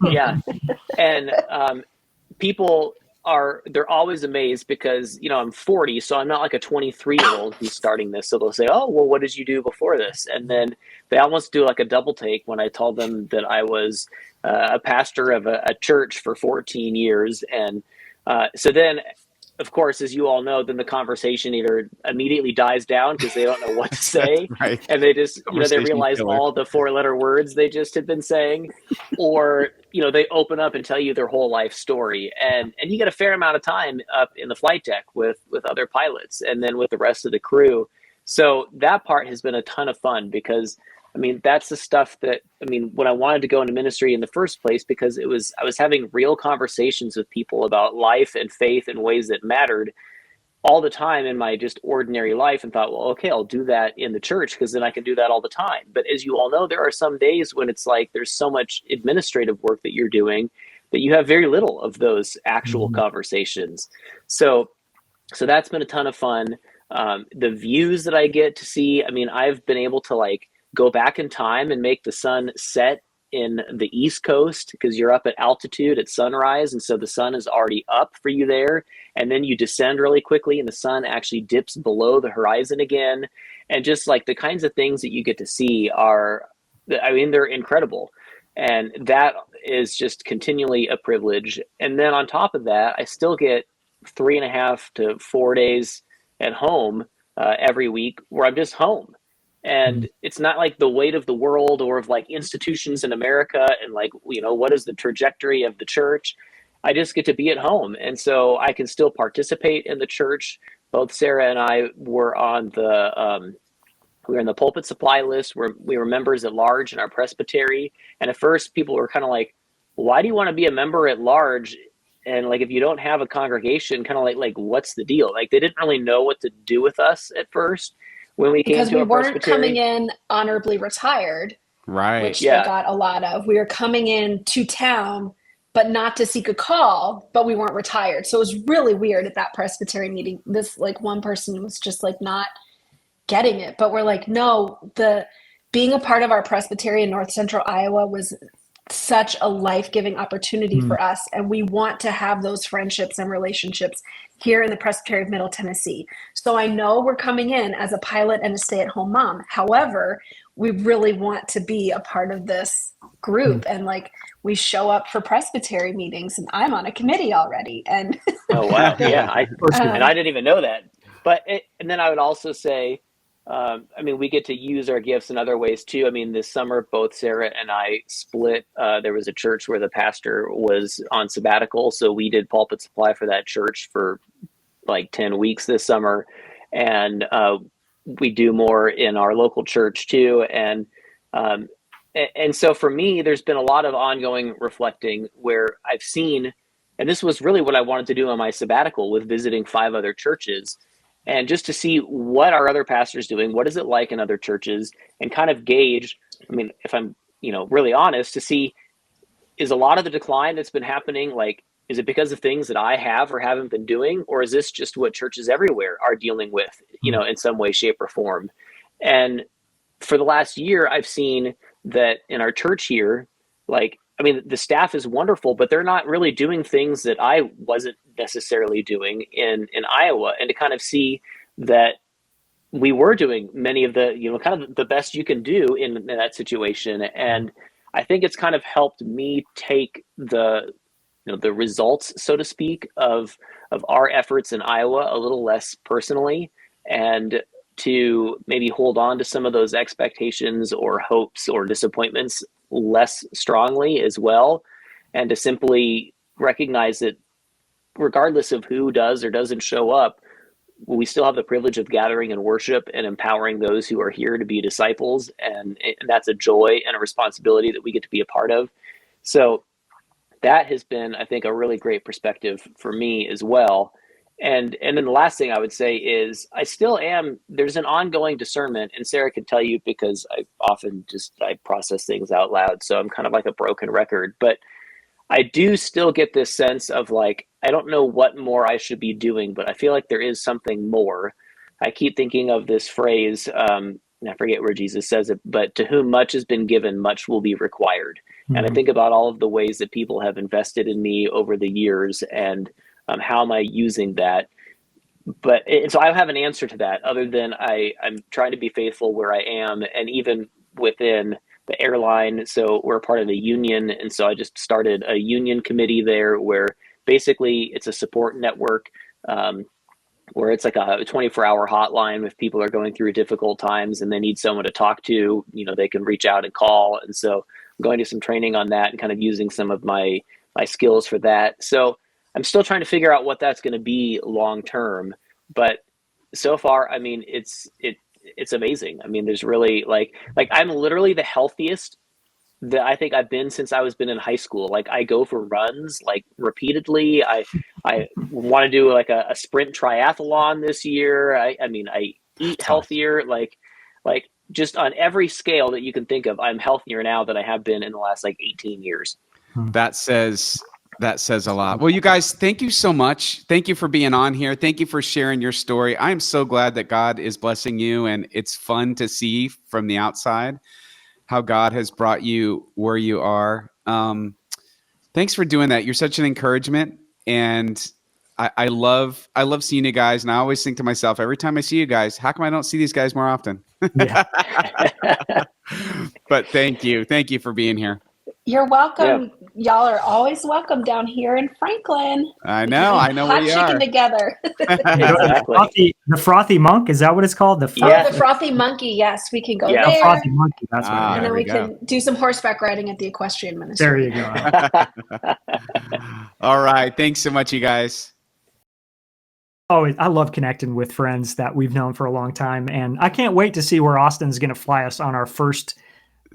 Yeah. And people they're always amazed because, I'm 40, so I'm not like a 23-year-old who's starting this. So they'll say, "Oh, well, what did you do before this?" And then they almost do like a double take when I tell them that I was a pastor of a church for 14 years. And so then, of course, as you all know, then the conversation either immediately dies down because they don't know what to say, right. and they just, they Conversation realize killer. all the 4-letter words they just had been saying, or, they open up and tell you their whole life story. And you get a fair amount of time up in the flight deck with other pilots and then with the rest of the crew. So that part has been a ton of fun because, I mean, that's the stuff that, when I wanted to go into ministry in the first place, because I was having real conversations with people about life and faith in ways that mattered all the time in my just ordinary life, and thought, well, okay, I'll do that in the church because then I can do that all the time. But as you all know, there are some days when it's like there's so much administrative work that you're doing that you have very little of those actual conversations. So that's been a ton of fun. The views that I get to see, I've been able to like go back in time and make the sun set in the East Coast because you're up at altitude at sunrise. And so the sun is already up for you there. And then you descend really quickly and the sun actually dips below the horizon again. And just like the kinds of things that you get to see they're incredible. And that is just continually a privilege. And then on top of that, I still get 3.5 to 4 days at home every week where I'm just home. And it's not like the weight of the world or of like institutions in America and like, what is the trajectory of the church? I just get to be at home. And so I can still participate in the church. Both Sara and I were on we were in the pulpit supply list where we were members at large in our presbytery. And at first people were kind of like, why do you want to be a member at large? And like, if you don't have a congregation, kind of like, what's the deal? Like they didn't really know what to do with us at first when we came Because to we a weren't presbytery. coming in honorably retired, Right. which Yeah. they got a lot of. We were coming in to town, but not to seek a call, but we weren't retired. So it was really weird at that presbytery meeting. This like one person was just like not getting it, but we're like, no, being a part of our presbytery in North Central Iowa was such a life-giving opportunity for us. And we want to have those friendships and relationships here in the Presbytery of Middle Tennessee. So I know we're coming in as a pilot and a stay-at-home mom. However, we really want to be a part of this group. And like, we show up for presbytery meetings and I'm on a committee already. And oh, wow. Yeah. And I didn't even know that. But and then I would also say, we get to use our gifts in other ways too. This summer, both Sara and I split. There was a church where the pastor was on sabbatical. So we did pulpit supply for that church for like 10 weeks this summer. And we do more in our local church too. And so for me, there's been a lot of ongoing reflecting where I've seen, and this was really what I wanted to do on my sabbatical with visiting 5 other churches, and just to see what are other pastors doing, what is it like in other churches, and kind of gauge, I mean, if I'm, really honest, to see, is a lot of the decline that's been happening, like, is it because of things that I have or haven't been doing, or is this just what churches everywhere are dealing with, in some way, shape, or form? And for the last year, I've seen that in our church here, like, I mean, the staff is wonderful, but they're not really doing things that I wasn't necessarily doing in Iowa. And to kind of see that we were doing many of the, kind of the best you can do in that situation. And I think it's kind of helped me take the results, so to speak, of our efforts in Iowa a little less personally, and to maybe hold on to some of those expectations or hopes or disappointments less strongly as well, and to simply recognize that regardless of who does or doesn't show up, we still have the privilege of gathering in worship and empowering those who are here to be disciples, and that's a joy and a responsibility that we get to be a part of. So that has been, I think, a really great perspective for me as well. And then the last thing I would say is there's an ongoing discernment, and Sarah can tell you because I often I process things out loud. So I'm kind of like a broken record, but I do still get this sense of like, I don't know what more I should be doing, but I feel like there is something more. I keep thinking of this phrase, and I forget where Jesus says it, but to whom much has been given, much will be required. Mm-hmm. And I think about all of the ways that people have invested in me over the years, and how am I using that? So I don't have an answer to that other than I'm trying to be faithful where I am, and even within the airline. So we're a part of a union. And so I just started a union committee there where basically it's a support network, where it's like a 24-hour hotline if people are going through difficult times and they need someone to talk to, they can reach out and call. And so I'm going to some training on that and kind of using some of my skills for that. So I'm still trying to figure out what that's going to be long term, but so far, I mean, it's amazing. I mean, there's really like I'm literally the healthiest that I think I've been since I was been in high school. Like I go for runs like repeatedly. I want to do like a sprint triathlon this year. I eat healthier, like just on every scale that you can think of. I'm healthier now than I have been in the last like 18 years. That says a lot. Well, you guys, thank you so much. Thank you for being on here. Thank you for sharing your story. I'm so glad that God is blessing you, and it's fun to see from the outside how God has brought you where you are. Thanks for doing that. You're such an encouragement, and I love seeing you guys. And I always think to myself, every time I see you guys, how come I don't see these guys more often? Yeah. But thank you for being here. You're welcome. Yeah. Y'all are always welcome down here in Franklin. I know where you are. Together. Exactly. The frothy monk, is that what it's called? The frothy monkey. Yes, we can go there. The frothy monkey. That's right. And then we can do some horseback riding at the equestrian ministry. There you go. All right. Thanks so much, you guys. Oh, I love connecting with friends that we've known for a long time, and I can't wait to see where Austin's going to fly us on our first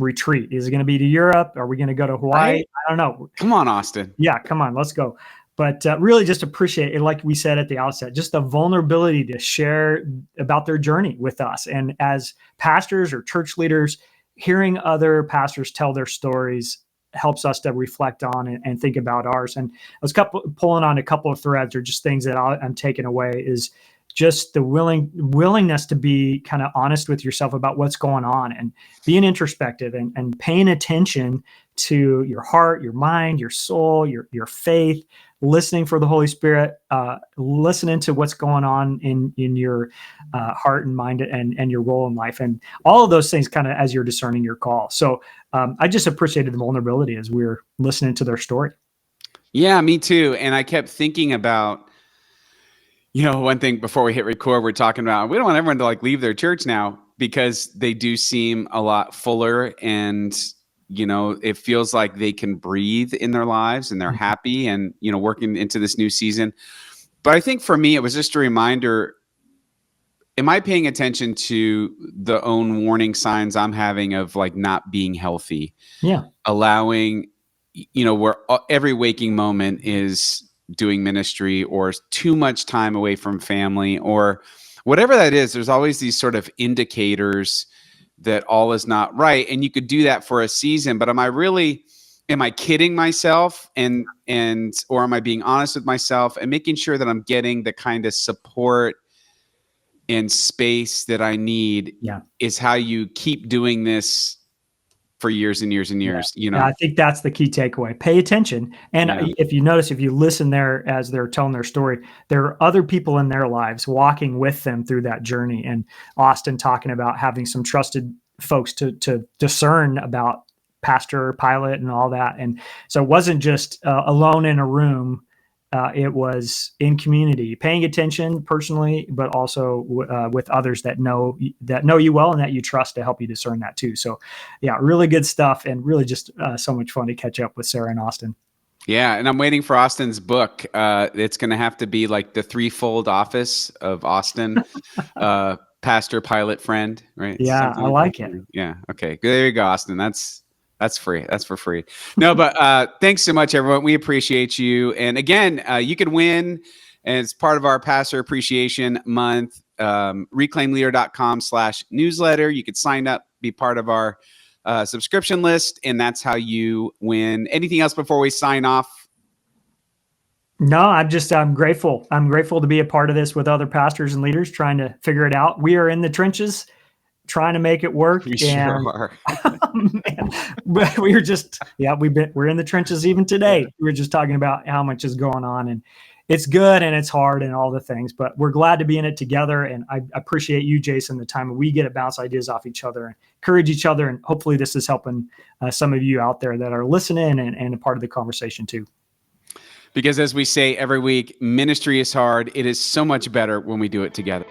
retreat. Is it going to be to Europe? Are we going to go to Hawaii? Right? I don't know. Come on, Austin. Yeah, come on, let's go. But really just appreciate it, like we said at the outset, just the vulnerability to share about their journey with us. And as pastors or church leaders, hearing other pastors tell their stories helps us to reflect on and think about ours. And I was pulling on a couple of threads, or just things that I'm taking away, is just the willingness to be kind of honest with yourself about what's going on, and being introspective and paying attention to your heart, your mind, your soul, your faith, listening for the Holy Spirit, listening to what's going on in your heart and mind and your role in life, and all of those things kind of as you're discerning your call. So I just appreciated the vulnerability as we were listening to their story. Yeah, me too. And I kept thinking about, one thing before we hit record, we're talking about, we don't want everyone to like leave their church now, because they do seem a lot fuller, and, it feels like they can breathe in their lives and they're happy and, working into this new season. But I think for me, it was just a reminder, am I paying attention to the own warning signs I'm having of like not being healthy? Yeah. Allowing, where every waking moment is doing ministry or too much time away from family or whatever that is. There's always these sort of indicators that all is not right. And you could do that for a season, but am I kidding myself or am I being honest with myself and making sure that I'm getting the kind of support and space that I need is how you keep doing this for years and years and years. I think that's the key takeaway. Pay attention. And if you notice, if you listen there as they're telling their story, there are other people in their lives walking with them through that journey. And Austin talking about having some trusted folks to discern about pastor, pilot, and all that. And so it wasn't just alone in a room. It was in community, paying attention personally, but also with others that know you well and that you trust to help you discern that too. So, yeah, really good stuff, and really just so much fun to catch up with Sara and Austin. Yeah, and I'm waiting for Austin's book. It's going to have to be like the threefold office of Austin, pastor, pilot, friend, right? Yeah, Something I like it. Yeah, okay, there you go, Austin. That's free. That's for free. No, but thanks so much, everyone. We appreciate you. And again, you can win as part of our Pastor Appreciation Month, reclaimleader.com/newsletter. You could sign up, be part of our subscription list, and that's how you win. Anything else before we sign off? No, I'm grateful. I'm grateful to be a part of this with other pastors and leaders trying to figure it out. We are in the trenches, trying to make it work. We sure are. Man, we're in the trenches even today. Yeah. We were just talking about how much is going on, and it's good and it's hard and all the things, but we're glad to be in it together. And I appreciate you, Jason, the time we get to bounce ideas off each other and encourage each other. And hopefully this is helping some of you out there that are listening and a part of the conversation too. Because as we say every week, ministry is hard. It is so much better when we do it together.